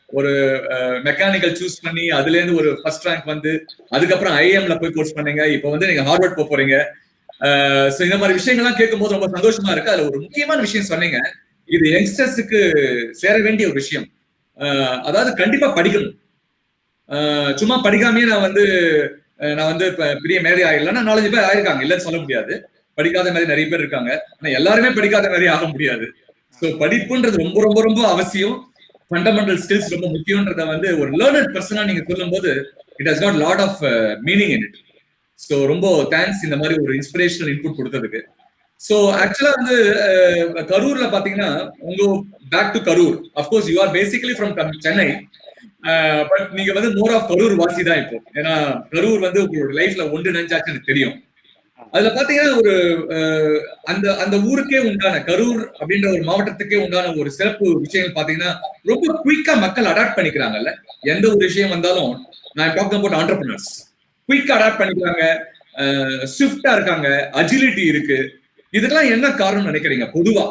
ஒரு மெக்கானிக்கல் சூஸ் பண்ணி அதுல இருந்து ஒரு ஃபர்ஸ்ட் ரேங்க் வந்து அதுக்கப்புறம் ஐஎம்ல போய் கோர்ஸ் பண்ணீங்க. இப்போ வந்து நீங்க ஹார்வர்ட் போக போறீங்க. சோ இந்த மாதிரி விஷயங்கள்லாம் கேட்கும் போது ரொம்ப சந்தோஷமா இருக்கு. அதுல ஒரு முக்கியமான விஷயம் சொன்னீங்க, இது யங்ஸ்டர்ஸுக்கு சேர வேண்டிய ஒரு விஷயம். அதாவது கண்டிப்பா படிக்கணும். சும்மா படிக்காமயே நான் வந்து பெரிய மேதை ஆயிடலாம். 4-5 பேர் ஆயிருக்காங்க, இல்லன்னு சொல்ல முடியாது. படிக்காத மாதிரி நிறைய பேர் இருக்காங்க. ஆனா எல்லாருமே படிக்காத மாதிரி ஆக முடியாது. சோ படிப்புன்றது ரொம்ப ரொம்ப ரொம்ப அவசியம். ஃபண்டமெண்டல் ஸ்கில்ஸ் ரொம்ப முக்கியம்ன்றத வந்து ஒரு லேர்னட் பர்சனா நீங்க சொல்லும் போது it has got lot of meaning in it. So ரொம்ப தேங்க்ஸ் இந்த மாதிரி ஒரு இன்ஸ்பிரேஷனல் இன்புட் கொடுத்ததுக்கு. சோ ஆக்சுவலா வந்து கரூர்ல பாத்தீங்கன்னா உங்க back to Karur, of course you are basically from Chennai, but நீங்க வந்து மோர் ஆஃப் கரூர் வாசி தான் இப்போ. ஏன்னா கரூர் வந்து உங்களோட லைஃப்ல ஒன்று நினைச்சாச்சு எனக்கு தெரியும். அதுல பாத்தீங்கன்னா ஒரு அந்த அந்த ஊருக்கே உண்டான கரூர் அப்படின்ற ஒரு மாவட்டத்துக்கே உண்டான ஒரு சிறப்பு விஷயங்கள் பாத்தீங்கன்னா ரொம்ப குயிக்கா மக்கள் அடாப்ட் பண்ணிக்கிறாங்கல்ல. எந்த ஒரு விஷயம் வந்தாலும் நான் டாக்கிங் அபௌட் ஆண்டர்பிரனர்ஸ் குயிக்கா அடாப்ட் பண்ணிக்கிறாங்க, ஸ்விஃப்டா இருக்காங்க, அஜிலிட்டி இருக்கு. இதுக்கெல்லாம் என்ன காரணம் நினைக்கிறீங்க பொதுவா?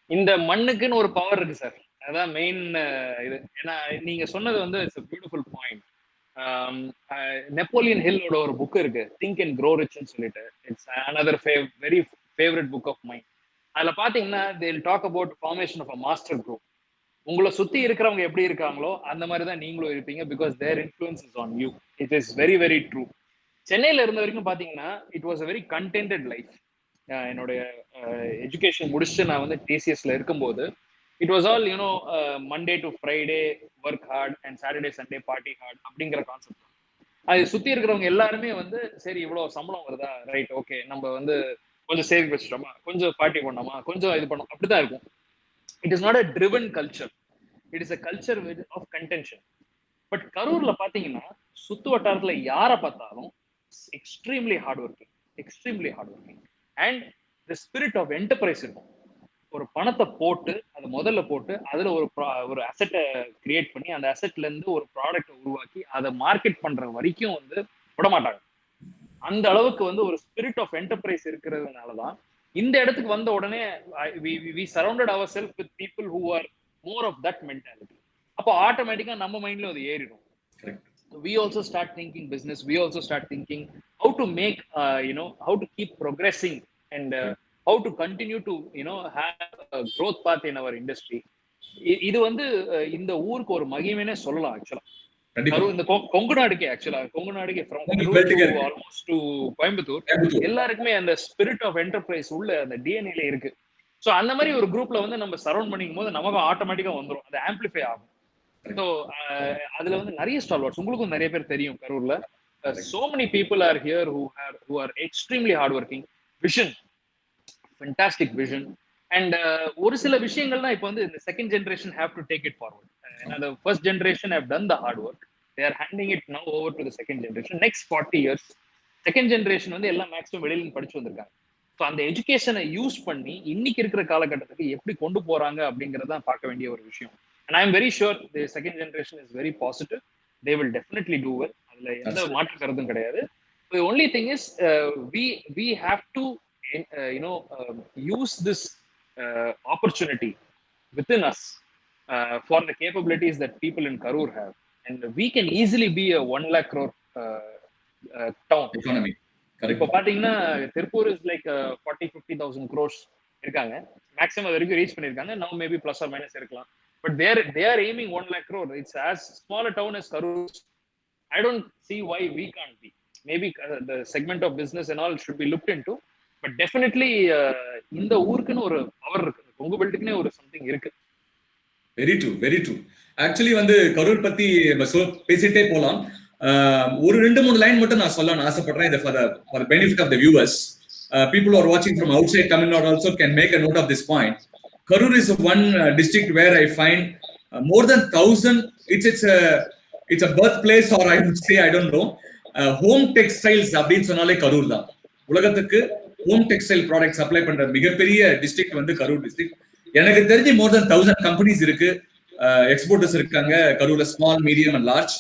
இந்த மண்ணுக்குன்னு ஒரு பவர் இருக்கு சார். அதான் மெயின் இது. ஏன்னா நீங்க சொன்னது வந்து இட்ஸ் பியூட்டிஃபுல் பாயிண்ட். நெப்போலியன் ஹில்லோட ஒரு புக் இருக்கு, திங்க் அண்ட் க்ரோ ரிச்னு சொல்லிட்டு. It's another very favourite book of mind. அதுல பாத்தீங்கன்னா they will talk about formation of a master group. உங்களை சுத்தி இருக்கிறவங்க எப்படி இருக்காங்களோ அந்த மாதிரி தான் நீங்களும் இருப்பீங்க, because their influence is on you. It is very very true. சென்னையில இருந்த வரைக்கும் பாத்தீங்கன்னா it was a very contented life. என்னுடைய எஜுகேஷன் முடிச்சுட்டு நான் வந்து டிசிஎஸ்ல இருக்கும்போது it was all you know Monday to Friday work hard and Saturday Sunday party hard அப்படிங்கிற கான்செப்ட். அது சுத்தி இருக்கிறவங்க எல்லாருமே வந்து சரி இவ்வளவு சம்பளம் வருதா, ரைட், ஓகே, நம்ம வந்து கொஞ்சம் சேவிங் வச்சுட்டோமா, கொஞ்சம் பார்ட்டி பண்ணோமா, கொஞ்சம் இது பண்ணோம், அப்படிதான் இருக்கும். It is not a driven culture, it is a culture of contention. But கரூர்ல பாத்தீங்கன்னா சுத்து வட்டாரத்துல யாரை பார்த்தாலும் extremely hard working, extremely hard working and the spirit of enterprise இருக்கும். ஒரு பணத்தை போட்டு அதை முதல்ல போட்டு அதுல ஒரு அசெட்டை கிரியேட் பண்ணி அந்த அசெட்ல இருந்து ஒரு ப்ராடக்டை உருவாக்கி அதை மார்க்கெட் பண்ற வரைக்கும் வந்து விட மாட்டாங்க. அந்த அளவுக்கு வந்து ஒரு ஸ்பிரிட் ஆஃப் என்டர்பிரைஸ் இருக்கிறதுனாலதான் இந்த இடத்துக்கு வந்த உடனே we surrounded ourselves with people who are more of that mentality. அப்போ ஆட்டோமேட்டிக்கா நம்ம மைண்ட்ல அது ஏறிடும். We also start thinking business, we also start thinking how to make how to keep progressing and how to continue to have a growth path in our industry. இது வந்து இந்த ஊருக்கு ஒரு மகிமைனே சொல்லலாம். ஆக்சுவலா இந்த கொங்கு நாடுக்கே, ஆக்சுவலா கொங்கு நாடுக்கே ஃப்ரம் ஆல்மோஸ்ட் டு கோயம்புத்தூர் எல்லாருக்குமே அந்த ஸ்பிரிட் ஆஃப் என்டர்பிரைஸ் உள்ள அந்த டிஎன்ஏல இருக்கு. சோ அந்த மாதிரி ஒரு குரூப்ல வந்து நம்ம சரௌண்ட் பண்ணிக்கும் போது நமக்கு ஆட்டோமேட்டிக்கா வந்துடும், அது ஆம்பிளிஃபை ஆகும். ஸோ அதுல வந்து நிறைய ஸ்டால்வார்ட்ஸ் உங்களுக்கும் நிறைய பேர் தெரியும் கரூர்ல. Correct. So many people are here who are extremely hardworking. Vision, fantastic vision. And ஒரு சில விஷயங்கள்லாம் இப்போ வந்து இந்த second generation have to take it forward. ஏன்னா the first generation have done the hard work. They are handing it now over to the second generation. Next 40 years second generation வந்து எல்லாம் maximum வெளியில படிச்சு வந்திருக்காங்க. ஸோ அந்த எஜுகேஷனை use பண்ணி இன்னைக்கு இருக்கிற காலகட்டத்துக்கு எப்படி கொண்டு போறாங்க அப்படிங்கறதான் பார்க்க வேண்டிய ஒரு விஷயம். And I am very sure the second generation is very positive. They will definitely do well. அதுல எந்த மாற்று கருத்தும் கிடையாது. The only thing is we have to use this opportunity within us for the capabilities that people in Karur have, and we can easily be a 1 lakh crore town economy. இப்போ பாத்தீங்கன்னா Tiruppur is like 40-50,000 crores இருக்காங்க, maximum வரைக்கும் reach பண்ணிருக்காங்க. நவ maybe plus R minus இருக்கலாம், but they are aiming 1 lakh crore. It's as small a town as Karur. I don't see why we can't be. Maybe the segment of business and all should be looked into, but definitely இந்த ஊருக்குன்னு ஒரு power இருக்கு, உங்க பில்டுக்குன்னே ஒரு something இருக்கு. Very true, very true. Actually வந்து கரூர் பத்தி பேசிட்டே போலாம். ஒரு 2-3 லைன் மட்டும் நான் சொல்லணும்னு ஆசைப்படுறேன். இது for the benefit of the viewers. People who are watching from outside Tamil Nadu also can make a note of this point. Karur is one district where I find more than 1,000. It's a birthplace, or I would say, I don't know. Home textiles அப்படின்னு சொன்னாலே கரூர் தான். உலகத்துக்கு home textile product supply பண்ற மிகப்பெரிய district வந்து Karur district. எனக்கு தெரிஞ்சு more than 1,000 companies இருக்கு, எக்ஸ்போர்ட்டர்ஸ் இருக்காங்க கரூர்ல, small, medium and large,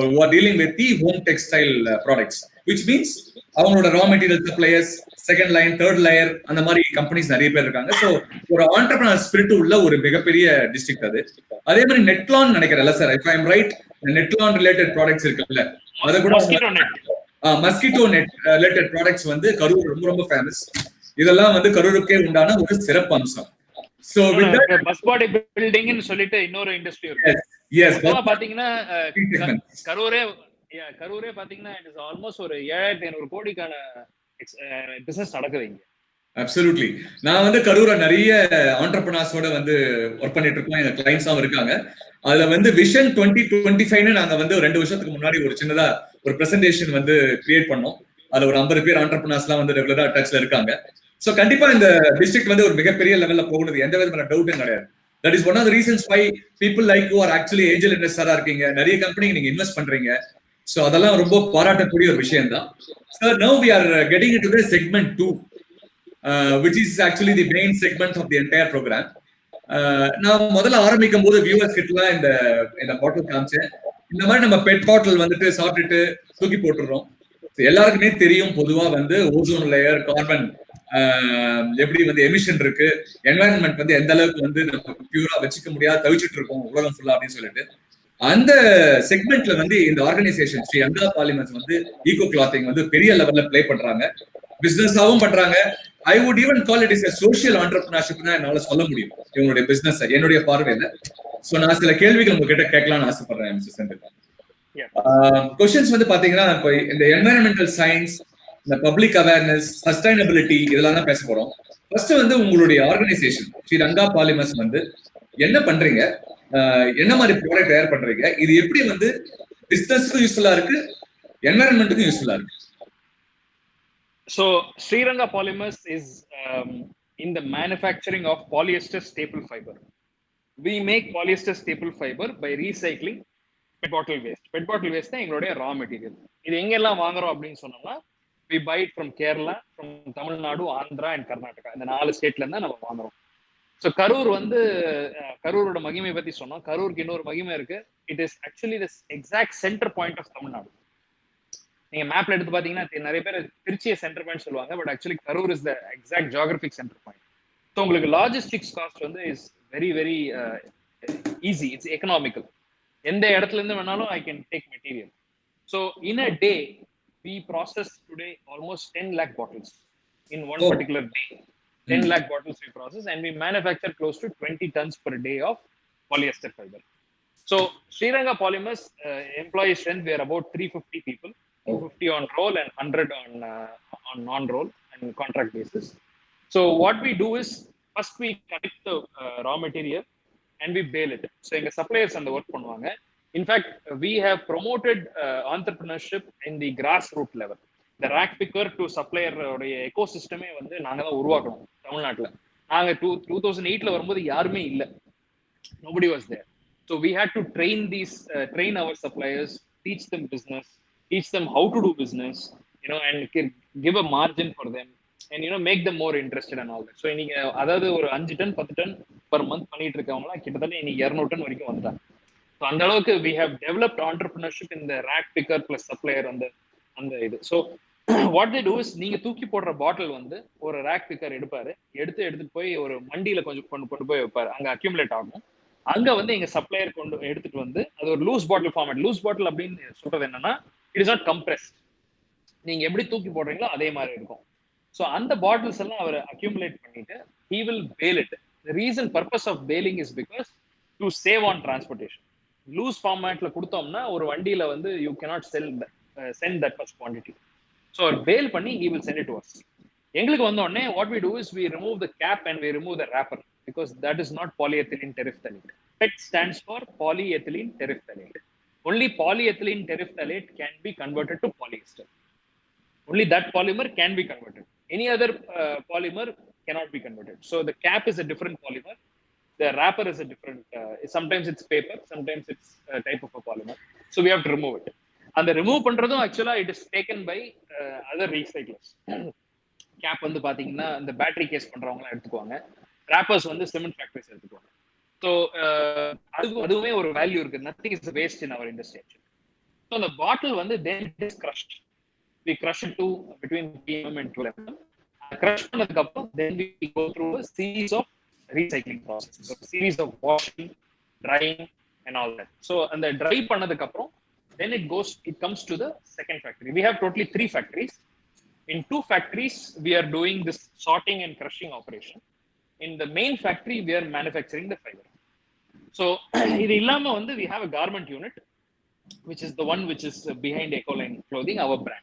who are dealing with the home textile products, which means அவங்களோட raw material suppliers, second line, third layer, அந்த மாதிரி கம்பெனிஸ் நிறைய பேர் இருக்காங்க. ஸோ ஒரு ஆண்டர்பிரனர் ஸ்பிரிட் உள்ள ஒரு மிகப்பெரிய டிஸ்ட்ரிக்ட் அது. அதே மாதிரி நெட்லான் நினைக்கிறேன்ல sir, if I am right, Netlon related products இருக்குல்ல, அது கூட மஸ்கிட்டோ நெட் ரிலேட்டட் ப்ராடக்ட்ஸ் வந்து கரூர் ரொம்ப ரொம்ப ஃபேமஸ். இதெல்லாம் வந்து கரூருக்கே உண்டான ஒரு சிறப்பு அம்சம். So with bus body building னு சொல்லிட்டு இன்னொரு இண்டஸ்ட்ரி இருக்கு. எஸ், பாத்தீங்கன்னா கரூரே பாத்தீங்கன்னா இட் இஸ் ஆல்மோஸ்ட் ஒரு 7,500 கோடிக்கான பிசினஸ் நடக்குது இங்க. அப்சல்யூட்லி. நான் வந்து கரூர்ல நிறைய ஆண்டர்பிரனர்ஸோட வந்து ஒர்க் பண்ணிட்டு இருக்கோம், எங்க கிளைண்ட்ஸாவும் இருக்காங்க. அதுல வந்து விஷன் 2025 நாங்க வந்து 2 வருஷத்துக்கு முன்னாடி ஒரு சின்னதா ஒரு பிரசன்டேஷன் வந்து கிரியேட் பண்ணோம். அதுல ஒரு 50 பேர் ஆண்டர்பிரனர்ஸ்லாம் வந்து ரெகுலரா டச்ல இருக்காங்க. சோ கண்டிப்பா இந்த டிஸ்ட்ரிக்ட் வந்து ஒரு மிகப்பெரிய லெவல்ல போகுது, எந்த விதமான டவுட்டும் கிடையாது. That is one of the reasons why people like you are actually angel இன்வெஸ்டரா இருக்கீங்க, நிறைய கம்பெனி நீங்க இன்வெஸ்ட் பண்றீங்க. சோ அதெல்லாம் ரொம்ப பாராட்டக்கூடிய ஒரு விஷயம் தான். Sir, now we are getting into the segment 2, which is actually the main segment of the entire program. நான் முதல்ல ஆரம்பிக்கும் போது வியூவர்ஸ் கிட்டலாம் இந்த பாட்டில் காமிச்சேன். இந்த மாதிரி நம்ம பெட் பாட்டில் வந்துட்டு சாப்பிட்டுட்டு தூக்கி போட்டுறோம். எல்லாருக்குமே தெரியும், பொதுவா வந்து ஓசோன் லேயர், கார்பன் எப்படி வந்து எமிஷன் இருக்கு, என்வாயன்மெண்ட் வந்து எந்த அளவுக்கு வந்து நம்ம பியூரா வச்சுக்க முடியாது, தவிச்சிட்டு இருக்கோம் உலகம் ஃபுல்லா அப்படின்னு சொல்லிட்டு. அந்த செக்மெண்ட்ல வந்து இந்த ஆர்கனைசேஷன் ஸ்ரீ ரங்கா பாலிமர்ஸ் வந்து ஈகோ கிளாத்திங் வந்து பெரிய லெவல்ல பிளே பண்றாங்க, பிசினஸாவும் பண்றாங்க. I would even call it is a social entrepreneurship தான் என்னால சொல்ல முடியும் இவங்களுடைய பிசினஸ் என்னுடைய பார்வையில. சோ நான் சில கேள்விகள் உங்ககிட்ட கேட்கலாம்னு ஆசைப்படுறேன் மிஸ்டர் செந்தில். क्वेश्चंस வந்து பாத்தீங்கன்னா, இப்போ இந்த என்வாயரன்மெண்டல் சயின்ஸ், இந்த பப்ளிக் அவேர்னஸ், சஸ்டைனபிலிட்டி, இதெல்லாம் தான் பேச போறோம். ஃபர்ஸ்ட் வந்து உங்களுடைய ஆர்கனைசேஷன் ஸ்ரீ ரங்கா பாலிமர்ஸ் வந்து என்ன பண்றீங்க, என்ன மாதிரி ப்ராடக்ட் தயார் பண்றீங்க, இது எப்படி வந்து பிசினஸ்க்கு யூஸ்ஃபுல்லா இருக்கு, என்வாயரன்மெண்ட்டுக்கு யூஸ்ஃபுல்லா இருக்கு? So Shree Renga Polymers is in the manufacturing of polyester staple fiber. We make polyester staple fiber by recycling pet bottle waste. Pet bottle waste தான் எங்களுடைய raw material. இது எங்கெல்லாம் வாங்குறோம் அப்படின்னு சொன்னோம்னா, we buy it from Kerala, from Tamil Nadu, Andhra and Karnataka. இந்த 4 ஸ்டேட்ல இருந்தா நம்ம வாங்குறோம். ஸோ கரூர் வந்து கரூரோட மகிமை பத்தி சொன்னோம். கரூருக்கு இன்னொரு மகிமை இருக்கு. It is actually the exact centre point of Tamil Nadu. நீங்க மேப்ல எடுத்து பாத்தீங்கன்னா நிறைய பேர் திருச்சியை சென்டர் பாயிண்ட் சொல்லுவாங்க, but actually Karur is the exact geographic centre point. So உங்களுக்கு லாஜிஸ்டிக்ஸ் காஸ்ட் வந்து is very very easy, it's economical. எந்த இடத்துல இருந்து வேணாலும் I can take material. So in a day we process today almost 10 lakh bottles in one particular day. 10 lakh bottles we process, and we manufacture close to 20 tons per day of polyester fiber. So Shree Renga Polymers employee strength, we are about 350 people, 250 on roll and 100 on non-roll and contract basis. So what we do is, first we collect the raw material, and we bale it. So எங்க suppliers அந்த work பண்ணுவாங்க. In fact, we have promoted entrepreneurship in the grassroots level. The rack picker to supplier உடைய எக்கோசிஸ்டமே வந்து நாங்க தான் உருவாக்கணும் தமிழ்நாட்டுல. நாங்க 2008ல வரும்போது யாருமே இல்லை. Nobody was there. So we had to train our suppliers, teach them business, teach them how to do business, and give a margin for them, and make them more interested and all that. So நீங்க அதாவது ஒரு 5 ton 10 ton per month பண்ணிட்டு இருக்கவங்களா கிட்டத்தட்ட இன்னைக்கு 200 ton வரைக்கும் வந்தாங்க. So அந்த அளவுக்கு we have developed entrepreneurship in the rack picker plus supplier அந்த இது. So what they do is, நீங்க தூக்கி போடுற பாட்டில் வந்து ஒரு ரேக் பிக்கர் எடுப்பாரு, எடுத்துட்டு போய் ஒரு மண்டியில கொஞ்சம் கொண்டு போய் வைப்பாரு, அங்க அக்யூமுலேட் ஆகும். அங்க வந்து எங்க சப்ளையர் எடுத்துட்டு வந்து அது ஒரு லூஸ் பாட்டில் ஃபார்மேட். லூஸ் பாட்டில் அப்படின்னு சொல்றது என்னன்னா, இட் இஸ் நாட் கம்ப்ரெஸ்ட். நீங்க எப்படி தூக்கி போடுறீங்களோ அதே மாதிரி இருக்கும். ஸோ அந்த பாட்டில்ஸ் எல்லாம் அவர் அக்யூமுலேட் பண்ணிட்டு he will bale it. The reason purpose of baling is because to save on transportation. Loose ஃபார்மேட்ல கொடுத்தோம்னா ஒரு வண்டியில வந்து you cannot send that much quantity. So our bail பண்ணி he will send it to us. எங்களுக்கு வந்த உடனே what we do is we remove the cap and we remove the wrapper because that is not polyethylene terephthalate. PET stands for polyethylene terephthalate. Only polyethylene terephthalate can be converted to polyester. Only that polymer can be converted. Any other polymer cannot be converted. So the cap is a different polymer. The wrapper is a different, sometimes it's paper, sometimes it's a type of a polymer. So we have to remove it. And the remove பண்றதும் actually it is taken by other recyclers. Cap வந்து பாத்தீங்கன்னா இந்த battery case பண்றவங்க எடுத்துக்குவாங்க, wrappers வந்து cement factories எடுத்துக்குவாங்க. So அதுவுமே ஒரு வேல்யூ இருக்கு. Nothing is waste in our industry actually. So அந்த பாட்டில் வந்து then it is crushed. We crush it to between 3 mm and 12 mm. Crush பண்ணதுக்கு அப்புறம் then we go through a series of recycling process, so series of washing, drying and all that. So அந்த dry பண்ணதுக்கு அப்புறம் then it comes to the second factory. We have totally 3 factories. In 2 factories we are doing this sorting and crushing operation. In the main factory we are manufacturing the fiber. So இது இல்லாம வந்து we have a garment unit which is the one which is behind EcoLine clothing, our brand.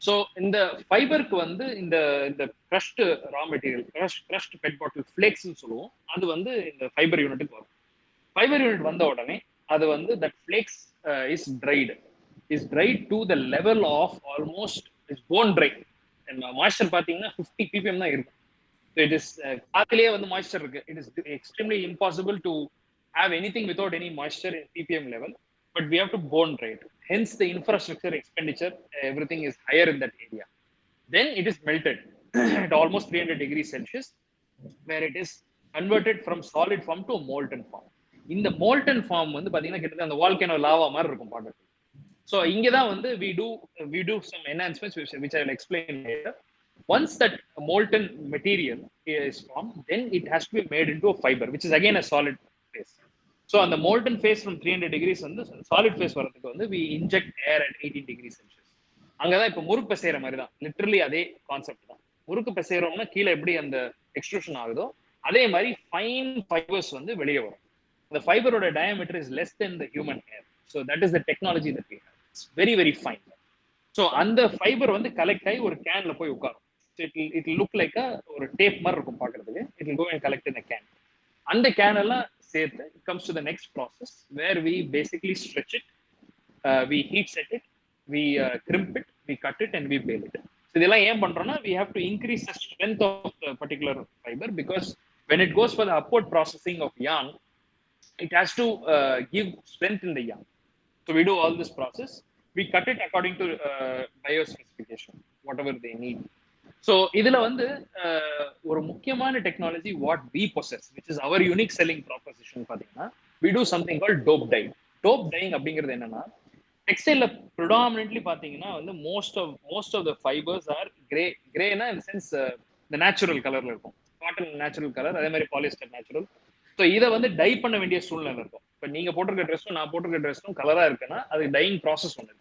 So இந்த ஃபைபருக்கு வந்து இந்த crushed raw material, crushed PET bottle flakes னு சொல்லுவோம், அது வந்து இந்த ஃபைபர் யூனிட்டுக்கு வரும். ஃபைபர் யூனிட் வந்த உடனே அது வந்து that flakes is dried to the level of almost is bone dry. Moisture பாத்தீங்கன்னா 50 ppm தான் இருக்கும். So it is காத்திலேயே வந்து மாய்ஸ்சர் இருக்கு. It is extremely impossible to have anything without any moisture in ppm level, but we have to bone dry it. Hence the infrastructure expenditure, everything is higher in that area. Then it is melted at almost 300 degrees Celsius, where it is converted from solid form to molten form. In the molten form வந்து பாத்தீங்கன்னா கிட்டத்தட்ட அந்த volcano lava மாதிரி இருக்கும் பாக்குறது. So இங்க தான் வந்து we do some enhancements which I will explain later. Once that molten material is formed, then it has to be made into a fiber, which is again a solid phase. So on the molten phase from 300 degrees வந்து solid phase வரதுக்கு வந்து we inject air at 18 degrees Celsius. அங்கதான் இப்ப முறுக்கு பிசைற மாதிரி தான், literally அதே concept தான். முறுக்கு பிசைறோம்னா கீழே எப்படி அந்த எக்ஸ்ட்ரூஷன் ஆகுதோ அதே மாதிரி ஃபைன் ஃபைபர்ஸ் வந்து வெளியே வரும். The ஃபைபரோட diameter is less than the human hair. So that is the technology that we have. It's very very fine. So அந்த ஃபைபர் வந்து கலெக்ட் ஆகி ஒரு கேன்ல போய் உட்காரும். So it will look like ஒரு டேப் மாதிரி இருக்கும் பார்க்கிறதுக்கு. It will go and collect in a can. அந்த கேன் எல்லாம் சேர்த்து it comes to the next process where we basically stretch it, we heat set it, we crimp it, we cut it and we bale it. So இதெல்லாம் ஏன் பண்றோம்னா we have to increase the strength of the particular fiber, because when it goes for the upward processing of yarn, it has to give strength in the yarn. So we do all this process, we cut it according to bio specification, whatever they need. So இதுல வந்து ஒரு முக்கியமான technology what we possess, which is our unique selling proposition பாத்தீங்கன்னா, we do something called dope dyeing. Dope dyeing அப்படிங்கிறது என்னன்னா, டெக்ஸ்டைல்ல predominantly பாத்தீங்கன்னா வந்து most of the fibers are grayனா in the sense the natural கலர்ல இருக்கும். காட்டன் நேச்சுரல் கலர், அதே மாதிரி polyester natural. So இதை வந்து டை பண்ண வேண்டிய சூழ்நிலை இருக்கும். இப்போ நீங்க போட்டிருக்க ட்ரெஸ்ஸும் நான் போட்டிருக்க ட்ரெஸ்ஸும் கலரா இருக்குன்னா அது டையிங் ப்ராசஸ் ஒன்று.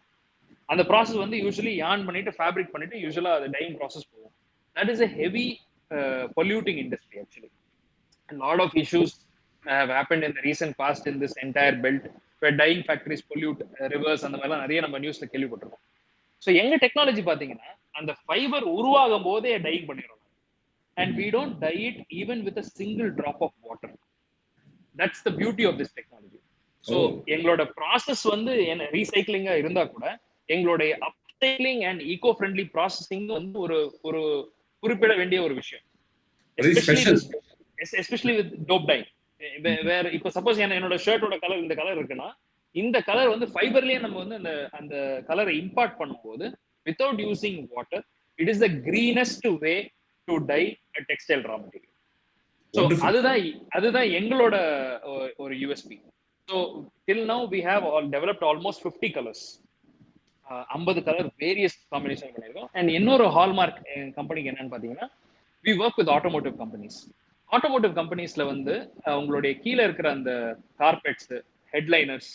அந்த ப்ராசஸ் வந்து யூஸ்வலி யான் பண்ணிட்டு ஃபேப்ரிக் பண்ணிட்டு யூஸ்வலா அது டையிங் ப்ராசஸ் போகும். That is a heavy polluting industry actually. A lot of issues have happened in the recent past in this entire belt where dyeing factories pollute rivers. அந்த மாதிரிலாம் நிறைய நம்ம நியூஸ்ல கேள்விப்பட்டிருக்கோம். ஸோ எங்க டெக்னாலஜி பாத்தீங்கன்னா அந்த ஃபைபர் உருவாகும் போதே டையிங் பண்ணிடுறோம். And we don't dye it even with a single drop of water. That's the beauty of this technology. So எங்களோட ப்ராசஸ் வந்து என்ன ரீசைக்ளிங்கா இருந்தா கூட எங்களுடைய upcycling and eco friendly processing வந்து ஒரு ஒரு குறிப்பிட வேண்டிய ஒரு விஷயம். Especially with dope dye. வேற இப்ப சப்போஸ் என்னோட ஷர்ட்டோட கலர் இந்த கலர் இருக்குன்னா இந்த கலர் வந்து ஃபைபர்லயே நம்ம வந்து அந்த அந்த கலரை இம்பார்ட் பண்ணும்போது without using water it is the greenest way to dye a textile raw material. So அதுதான் எங்களோட ஒரு USP. So till now we have developed almost 50 colours. 50 colour various combination பண்ணியிருக்கோம். அண்ட் இன்னொரு ஹால்மார்க் கம்பெனிக்கு என்னன்னு பார்த்தீங்கன்னா we work with automotive companies. Automotive கம்பெனிஸ்ல வந்து உங்களுடைய கீழே இருக்கிற அந்த கார்பெட்ஸ், ஹெட்லைனர்ஸ்,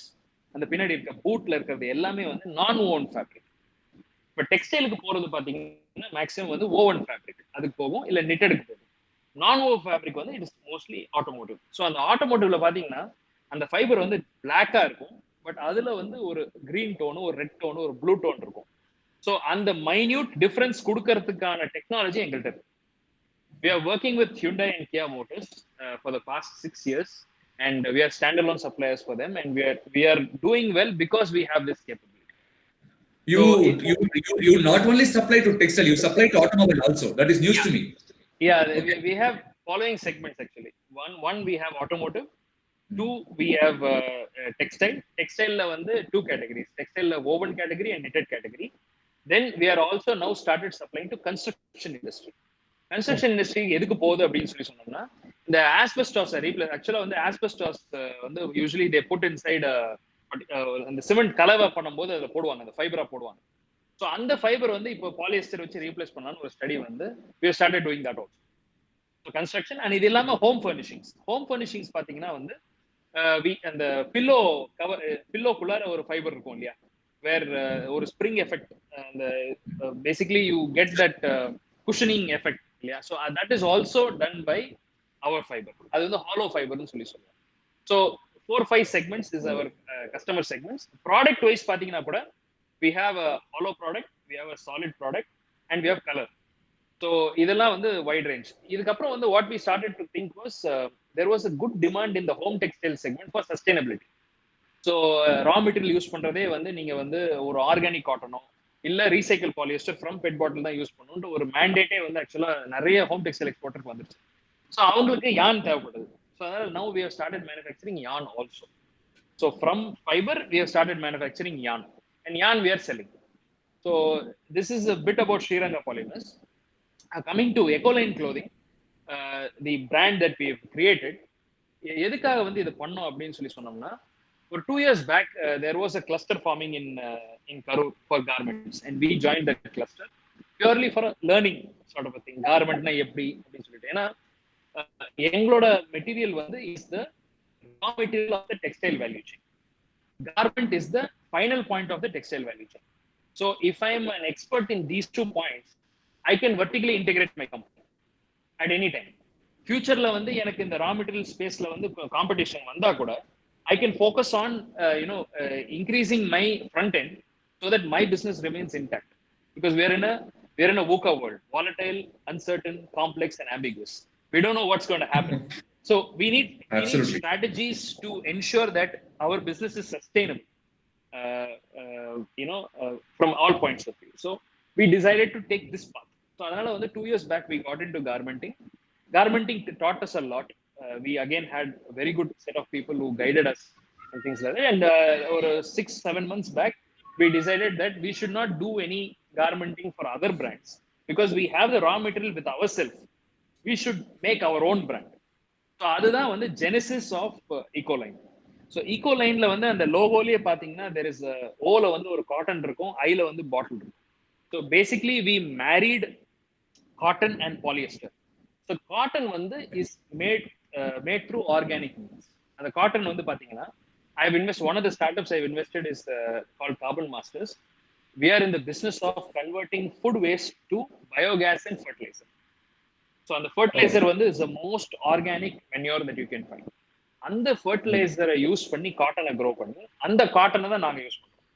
அந்த பின்னாடி இருக்க பூட்ல இருக்கிறது எல்லாமே வந்து நான் ஓவன் ஃபேப்ரிக். இப்போ டெக்ஸ்டைலுக்கு போறது பார்த்தீங்கன்னா மேக்ஸிமம் வந்து ஓவன் ஃபேப்ரிக் அதுக்கு போகும், இல்லை நிட்டடுக்கு போகும். நான் ஓவன் ஃபேப்ரிக் வந்து it is mostly automotive. So அந்த ஆட்டோமோட்டிவ்ல பார்த்தீங்கன்னா அந்த ஃபைபர் வந்து பிளாக்கா இருக்கும், பட் அதுல வந்து ஒரு கிரீன் டோனு, ஒரு ரெட் டோனு, ஒரு ப்ளூ டோன் இருக்கும். ஸோ அந்த மைன்யூட் டிஃபரன்ஸ் கொடுக்கறதுக்கான டெக்னாலஜி எங்கள்கிட்ட இருக்கு. We are working with Hyundai and Kia Motors for the past 6 years, and we are standalone suppliers for them, and we are doing well because we have this capability. You not only supply to textile, you supply to automobile also. That is news to me. Yeah, okay. we have following segments actually. One we have automotive. Two, we have textile. Textile la வந்து two categories. Textile la woven category and knitted category. Then we are also now started supplying to construction industry. Construction industry எதுக்கு போகுது அப்படின்னு சொல்லி சொன்னோம்னா இந்த asbestos replace. ஆக்சுவலா வந்து asbestos வந்து யூஸ்வலி தே புட் இன்சைட் அந்த சிமெண்ட் கலவை பண்ணும்போது அதை போடுவாங்க, அந்த ஃபைபரா போடுவாங்க. ஸோ அந்த ஃபைபர் வந்து இப்போ பாலியஸ்டர் வச்சு ரீப்ளேஸ் பண்ணலான்னு ஒரு ஸ்டடி வந்து we have started doing that also. So construction and இது இல்லாம ஹோம் ஃபர்னிஷிங்ஸ். ஹோம் ஃபர்னிஷிங்ஸ் பாத்தீங்கன்னா வந்து அந்த பில்லோக்குள்ளார ஒரு ஃபைபர் இருக்கும் இல்லையா, வேர் ஒரு ஸ்ப்ரிங் எஃபெக்ட், அந்த basically you get that cushioning effect இல்லையா. So that is also done by our fibre. அது வந்து ஹாலோ ஃபைபர்னு சொல்லி சொல்லுவோம். So 4-5 segments is our customer segments. Product wise பார்த்தீங்கன்னா கூட we have a hollow product, we have a solid product, and we have color. So இதெல்லாம் வந்து wide range. இதுக்கப்புறம் வந்து what we started to think was there was a good demand in the home textile segment for sustainability. So raw material use பண்றதே வந்து நீங்க வந்து ஒரு organic காட்டனோ இல்ல ரீசைக்கிள் பாலியஸ்டர் ஃப்ரம் பெட் பாட்டில் தான் யூஸ் பண்ணணும்ன்ற ஒரு மேண்டேட்டே வந்து ஆக்சுவலா நிறைய ஹோம் டெக்ஸ்டைல் எக்ஸ்போர்ட்டருக்கு வந்துருச்சு. ஸோ அவங்களுக்கு யான் தேவைப்படுது. ஸோ அதனால now we have started manufacturing yarn also. So from fibre we have started manufacturing yarn, and yarn we are selling. So this is a bit about Renga Polymers. Coming to EcoLine clothing, the brand that we have created, எதுக்காக வந்து இது பண்ணோம் அப்படின்னு சொல்லி சொன்னோம்னா ஒரு 2 years back there was a cluster forming in Karur for garments, and we joined that cluster purely for a learning sort of a thing. Garmentna எப்படி அப்படின்னு சொல்லிட்டு, ஏன்னா எங்களோட மெட்டீரியல் வந்து is the raw material of the textile value chain. Garment is the final point of the textile value chain. So if I am an expert in these 2 points, I can vertically integrate my company at any time. Future la வந்து எனக்கு இந்த raw material spaceல வந்து competition வந்தா கூட I can focus on increasing my front end so that my business remains intact, because we're in a VUCA world, volatile, uncertain, complex, and ambiguous. We don't know what's going to happen. So we need strategies to ensure that our business is sustainable, from all points of view. So we decided to take this path. So adala வந்து 2 years back we got into garmenting. Garmenting taught us a lot. We again had a very good set of people who guided us and things like that. And over 6-7 months back, we decided that we should not do any garmenting for other brands, because we have the raw material with ourselves. We should make our own brand. So அதுதான் வந்து genesis of EcoLine. So EcoLineல வந்து அந்த லோகோலயே பாத்தீங்கன்னா there is ஓல வந்து ஒரு cotton இருக்கும், ஐல வந்து பாட்டில் இருக்கும். So basically we married cotton and polyester. So cotton வந்து is made through organic means. And the cotton வந்து பாத்தீங்கன்னா I've invested, one of the startups I've invested is called Carbon Masters. We are in the business of converting food waste to biogas and fertilizer. So and the fertilizer வந்து is the most organic manure that you can find. அந்த fertilizer use பண்ணி காட்டனை grow பண்ணி அந்த காட்டனை தான் நாங்க use பண்றோம்.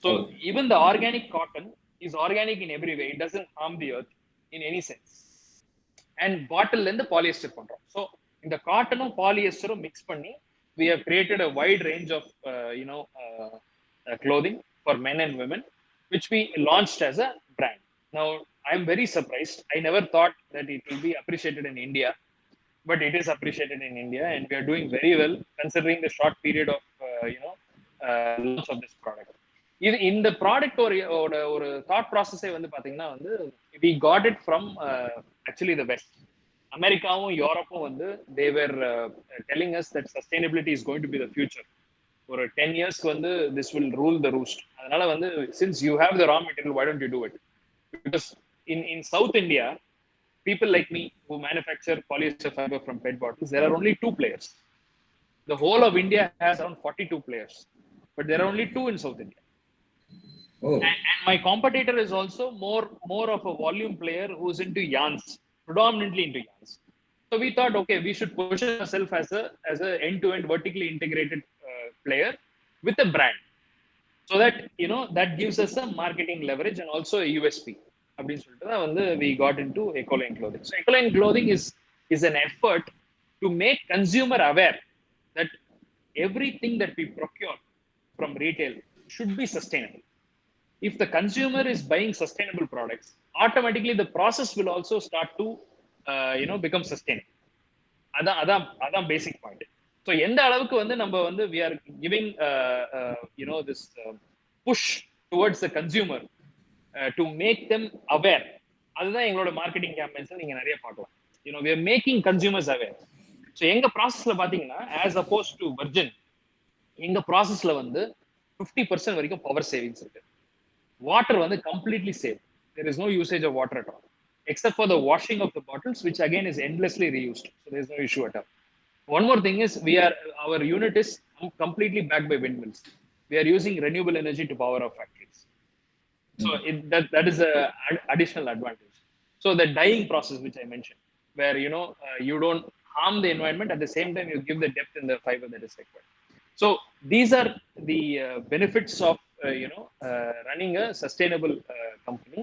So even the organic cotton is organic in every way. It doesn't harm the earth in any sense. And பாட்டில் இருந்து polyester பண்றோம். So இந்த காட்டனும் பாலியஸ்டரும் மிக்ஸ் பண்ணி we have created a wide range of clothing for men and women, which we launched as a brand. Now I am very surprised. I never thought that it will be appreciated in India, but it is appreciated in India, and we are doing very well considering the short period of launch of this product. இது இந்த product ஒரு thought ப்ராசஸே வந்து பாத்தீங்கன்னா வந்து we got it from actually the west. அமெரிக்காவும் யூரோப்பும் வந்து they were telling us that sustainability is going to be the future. ஒரு 10 இயர்ஸ்க்கு வந்து this will rule the roost. அதனால வந்து since you have the raw material, why don't you do it? Because in South India, people like me who manufacture polyester fiber from PET bottles, there are only 2 players. The whole of India has around 42 players, but there are only 2 in South India. Oh. And my competitor is also more of a volume player who's into yarns, predominantly into yarns. So we thought, okay, we should position ourselves as a end-to-end vertically integrated player with a brand, so that that gives us some marketing leverage and also a USP. அப்படின்னு சொல்லிட்டு தான் வந்து we got into EcoLine clothing. So EcoLine clothing is an effort to make consumer aware that everything that we procure from retail should be sustainable. If the consumer is buying sustainable products, automatically the process will also start to become sustainable. அதான் basic point. So எந்த அளவுக்கு வந்து நம்ம வந்து we are giving this push towards the consumer to make them aware. அதுதான் எங்களோட marketing கேம்பெயின்ஸ்ல நீங்க நிறைய பார்க்கலாம். we are making consumers aware. So எங்க ப்ராசஸ்ல பாத்தீங்கன்னா as opposed to virgin, எங்க ப்ராசஸ்ல வந்து 50% வரைக்கும் பவர் சேவிங்ஸ் இருக்கு. வாட்டர் வந்து completely saved. There is no usage of water at all, except for the washing of the bottles, which again is endlessly reused. So there is no issue at all. One more thing is our unit is completely backed by windmills. We are using renewable energy to power our factories. So that is a additional advantage. So the dyeing process, which I mentioned, where you don't harm the environment, at the same time you give the depth in the fiber that is required. So these are the benefits of running a sustainable company.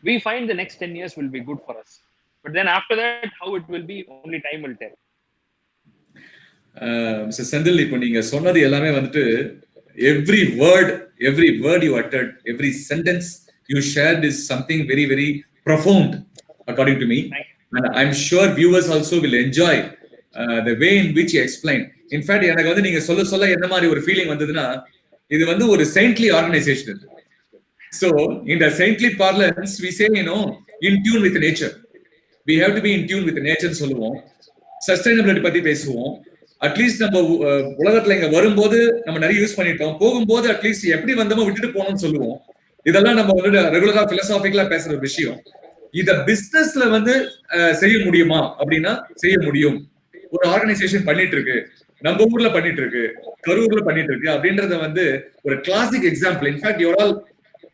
We find the next 10 years will be good for us, but then after that, how it will be, only time will tell. Mr. Senthil, இப்போ நீங்க சொன்னது எல்லாமே வந்துட்டு every word you uttered, every sentence you shared is something very, very profound, according to me. And I'm sure viewers also will enjoy the way in which you explained. In fact, எனக்கு வந்து நீங்க சொல்ல என்ன மாதிரி ஒரு feeling வந்ததுன்னா, இது வந்து ஒரு saintly organization. So in the saintly parlance, we say, in tune with nature. We have to be in tune with nature சொல்லுவோம். Sustainability பத்தி பேசுவோம். அட்லீஸ்ட் நம்ம உலகத்துல இங்க வரும்போது நம்ம நிறைய யூஸ் பண்ணிட்டோம், போகும்போது அட்லீஸ்ட் எப்படி வந்தோமோ விட்டுட்டு போனோம்னு சொல்லுவோம். இதெல்லாம் நம்ம வந்து ரெகுலரா பிலோசாபிக்கலா பேசுற ஒரு விஷயம். இத பிசினஸ்ல வந்து செய்ய முடியுமா அப்படின்னா செய்ய முடியும். ஒரு ஆர்கனைசேஷன் பண்ணிட்டு இருக்கு, நம்ம ஊர்ல பண்ணிட்டு இருக்கு, கரூர்ல பண்ணிட்டு இருக்கு அப்படின்றத வந்து ஒரு classic example. In fact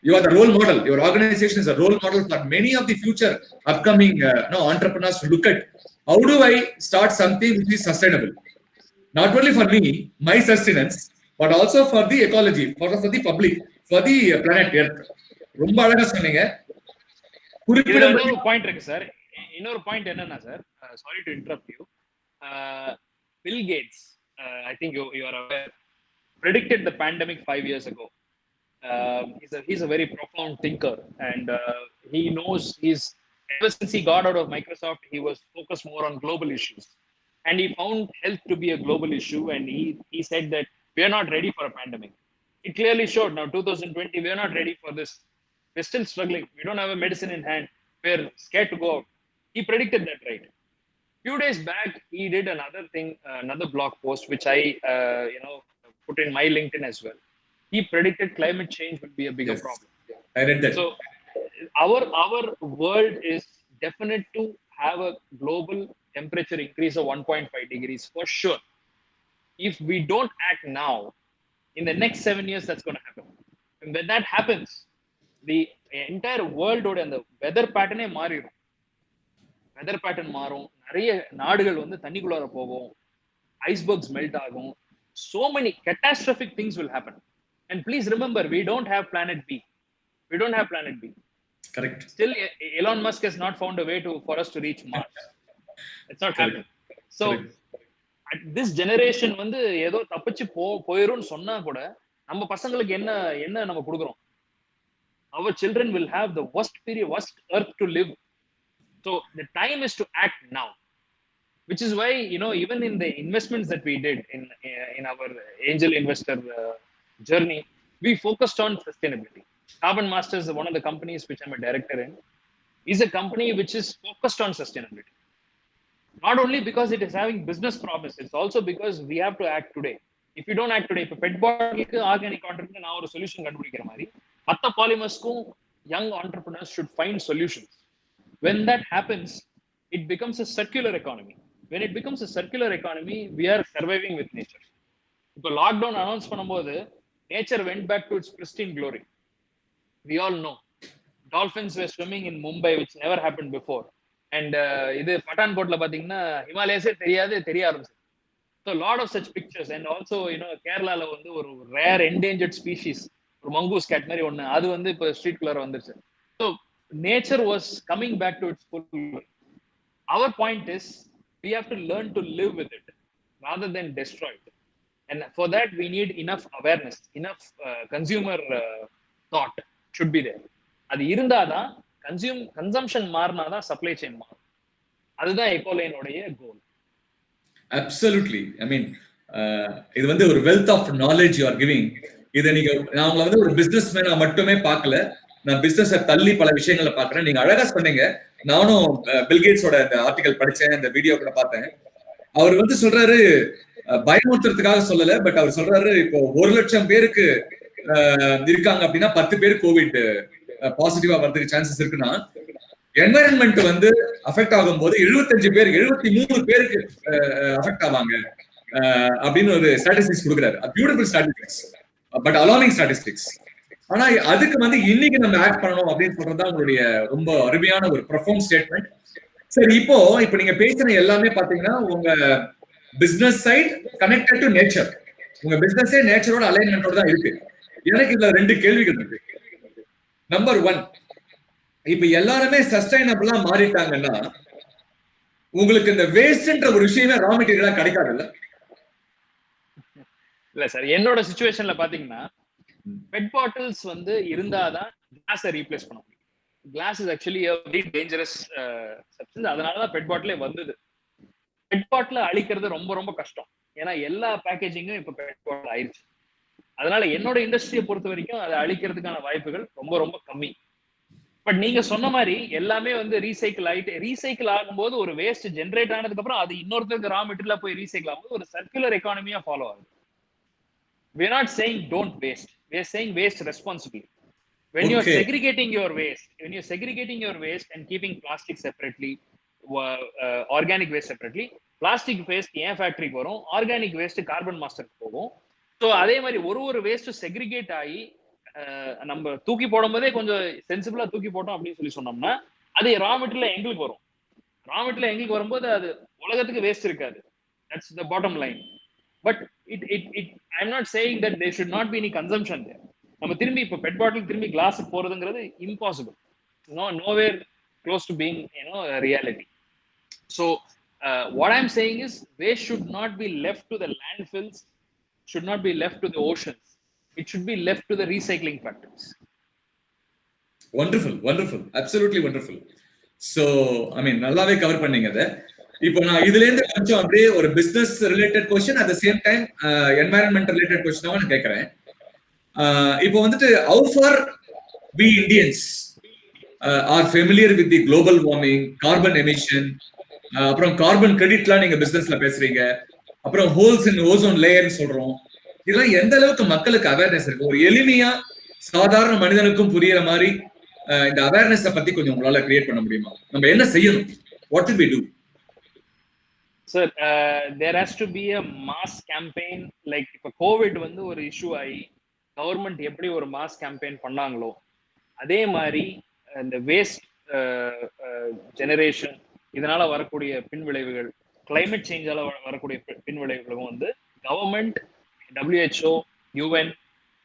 you are the role model. Your organization is a role model for many of the future upcoming entrepreneurs to look at. How do I start something which is sustainable? Not only for me, my sustenance, but also for the ecology, for the public, for the planet Earth. ரொம்ப அழகா சொன்னீங்க. இன்னொரு point இருக்கு sir. இன்னொரு point என்னன்னா sir, sorry to interrupt you. Bill Gates, I think you are aware, predicted the pandemic 5 years ago. He's a very profound thinker, and he knows ever since he got out of Microsoft, he was focused more on global issues. And he found health to be a global issue, and he said that we are not ready for a pandemic. It clearly showed. Now 2020, we are not ready for this. We're still struggling. We don't have a medicine in hand. We're scared to go out. He predicted that, right? Few days back, he did another thing, another blog post, which I put in my LinkedIn as well. He predicted climate change would be a bigger problem. I read that. So our world is definite to have a global temperature increase of 1.5 degrees for sure. If we don't act now, in the next 7 years, that's going to happen. And when that happens, the entire world and the weather pattern மாறிடும். Weather pattern மாறும், நிறைய நாடுகள் வந்து தண்ணிக்குள்ளார போகும், icebergs melt ஆகும். So many catastrophic things will happen. And please remember, we don't have planet B. We don't have planet B. Correct. Still, Elon Musk has not found a way for us to reach Mars. It's not happening. So this generation வந்து ஏதோ தப்பிச்சு போயிரும்னு சொன்னா கூட நம்ம பசங்களுக்கு என்ன என்ன நம்ம கொடுக்குறோம்? Our children will have the worst period, worst earth to live. So the time is to act now, which is why, even in the investments that we did in our angel investor journey, we focused on sustainability. Carbon Masters, one of the companies which I'm a director in, is a company which is focused on sustainability. Not only because it is having business promise, it's also because we have to act today. If you don't act today, இப்போ bed பாட்டிலுக்கு organic contribute நான் ஒரு solution கண்டுபிடிக்கிற மாதிரி மற்ற பாலிமர்ஸ்க்கும் young entrepreneurs should find solutions. When that happens, it becomes a circular economy. When it becomes a circular economy, we are surviving with nature. இப்போ lockdown announce பண்ணும்போது nature went back to its pristine glory. We all know dolphins were swimming in Mumbai, which never happened before. And இது பட்டான்கோட்ல பாத்தீங்கன்னா ஹிமாலயஸே தெரிய ஆரம்பிச்சு. So lot of such pictures. And also கேரளால வந்து ஒரு rare endangered species, ஒரு mongoose gate மாதிரி ஒண்ணு, அது வந்து இப்போ ஸ்ட்ரீட் குள்ளார வந்துருச்சு. So nature was coming back to its full glory. Our point is we have to learn to live with it rather than destroy it. And for that we need enough awareness, enough consumer thought should be there. அது இருந்தாதான் consumption மாறினாதான் supply chain மாறும். அதுதான் EcoLine உடைய கோல். Absolutely. ஐ மீன் இது வந்து ஒரு wealth of knowledge you are giving. இதை நீங்க நான் உங்களை வந்து ஒரு பிசினஸ் மேனா மட்டுமே பார்க்கல, நான் பிசினஸை தள்ளி பல விஷயங்களை பார்க்கறேன். நீங்க அழகா சொன்னீங்க. நானும் பில்கேட்ஸோட இந்த ஆர்டிகல் படிச்சேன், இந்த வீடியோ கூட பார்த்தேன். அவர் வந்து சொல்றாரு, பயமுறுத்துறதுக்காக சொல்லல, பட் அவர் சொல்றாரு இப்போ 1,00,000 பேருக்கு இருக்காங்க அப்படின்னா 10 பேர் கோவிட் பாசிட்டிவா வரதுக்கு சான்சஸ் இருக்குன்னா, என்வைரன்மெண்ட் வந்து அஃபெக்ட் ஆகும்போது 73 பேருக்கு அஃபெக்ட் ஆவாங்க அப்படின்னு ஒரு ஸ்டாட்டிஸ்டிக்ஸ் கொடுக்குறாரு. Beautiful statistics, but alarming statistics. ஆனா அதுக்கு வந்து இன்னைக்கு நம்ம ஆக்ட் பண்ணணும் அப்படின்னு சொல்றதுதான் உங்களுடைய ரொம்ப அருமையான ஒரு ப்ரொஃபவுண்ட் ஸ்டேட்மெண்ட். சரி, இப்போ நீங்க பேசுற எல்லாமே பாத்தீங்கன்னா உங்க business side connected to nature. உங்க பிசினஸே நேச்சரோட அலைன்மெண்டோட தான் இருக்கு. எனக்கு இதுல 2 கேள்விகள் இருக்கு. நம்பர் 1, இப்ப எல்லாருமே சஸ்டைனபிளா மாறிட்டாங்கன்னா உங்களுக்கு இந்த வேஸ்ட்ன்ற ஒரு விஷயமே ரா மெட்டீரியலா கிடைக்காது இல்ல சார். என்னோட சிச்சுவேஷன்ல பாத்தீங்கன்னா பெட் பாட்டில்ஸ் வந்து இருந்தாதான் கிளாஸை ரீப்ளேஸ் பண்ண முடியும். Glass is actually a very dangerous substance. அதனாலதான் பெட் பாட்டிலே வந்தது. பெட் பாட்டில அழிக்கிறது ரொம்ப ரொம்ப கஷ்டம். ஏன்னா எல்லா பேக்கேஜிங்கும் இப்ப பெட் பாட்டில் ஆயிடுச்சு. அதனால என்னோட இண்டஸ்ட்ரியை பொறுத்த வரைக்கும் அதை அழிக்கிறதுக்கான வாய்ப்புகள் ரொம்ப ரொம்ப கம்மி. பட் நீங்க சொன்ன மாதிரி எல்லாமே வந்து ரீசைக்கிள் ஆகும்போது ஒரு வேஸ்ட் ஜென்ரேட் ஆனதுக்கு அப்புறம் அது இன்னொருத்தருக்கு ரா மெட்டீரியலா போய் ரீசைக்கிள் ஆகும்போது ஒரு சர்க்குலர் எக்கானமியா ஃபாலோ ஆகுது. We are not saying don't waste. We are saying waste responsibly. When you're segregating your waste and keeping plastic separately, organic waste separately, plastic waste ஏன் ஃபேக்டரிக்கு வரும், ஆர்கானிக் வேஸ்ட் கார்பன் மாஸ்டருக்கு போகும். So அதே மாதிரி ஒரு waste segregate ஆகி நம்ம தூக்கி போடும் போதே கொஞ்சம் சென்சிபிளா தூக்கி போட்டோம் அப்படின்னு சொன்னோம்னா அது ரா மெட்டீரியல் எங்களுக்கு வரும். ரா மெட்டீரியல் எங்களுக்கு வரும்போது அது உலகத்துக்கு வேஸ்ட் இருக்காது. That's the bottom line. But I am not saying that there should not be any consumption there. நம்ம திரும்பி இப்போ பெட் பாட்டில் திரும்பி கிளாஸ் போறதுங்கிறது impossible. Nowhere close to being reality. So what I am saying is waste should not be left to the landfills, should not be left to the oceans. It should be left to the recycling factories. Wonderful, absolutely wonderful. So I mean நல்லாவே cover பண்ணீங்க அத. இப்போ நான் இதுல இருந்து கொஞ்சம் அப்படியே ஒரு business related question at the same time environment related question நான் கேக்குறேன். இப்போ வந்துட்டு how far we Indians are familiar with the global warming, carbon emission, அப்புறம் கார்பன் கிரெடிட்லாம் நீங்க பிசினஸ்ல பேசுறீங்க, அப்புறம் ஹோல்ஸ் இன் ஓசோன் லேயர்னு சொல்றோம். இதெல்லாம் எந்த அளவுக்கு மக்களுக்கு அவேர்னஸ் இருக்கு? ஒரு எளிமையா சாதாரண மனிதனுக்கும் புரியுற மாதிரி இந்த அவேர்னஸ் பத்தி கொஞ்சம் உங்களால கிரியேட் பண்ண முடியுமா? நம்ம என்ன செய்யணும்? What should we do? Sir, there has to be a mass campaign. Like இப்ப கோவிட் வந்து ஒரு இஷ்யூ ஆகி கவர்மெண்ட் எப்படி ஒரு மாஸ் கேம்பெயின் பண்ணாங்களோ அதே மாதிரி இந்த வேஸ்ட் ஜெனரேஷன், இதனால வரக்கூடிய பின்விளைவுகள், கிளைமேட் சேஞ்சால வரக்கூடிய பின்விளைவுகளும் வந்து government, WHO, UN,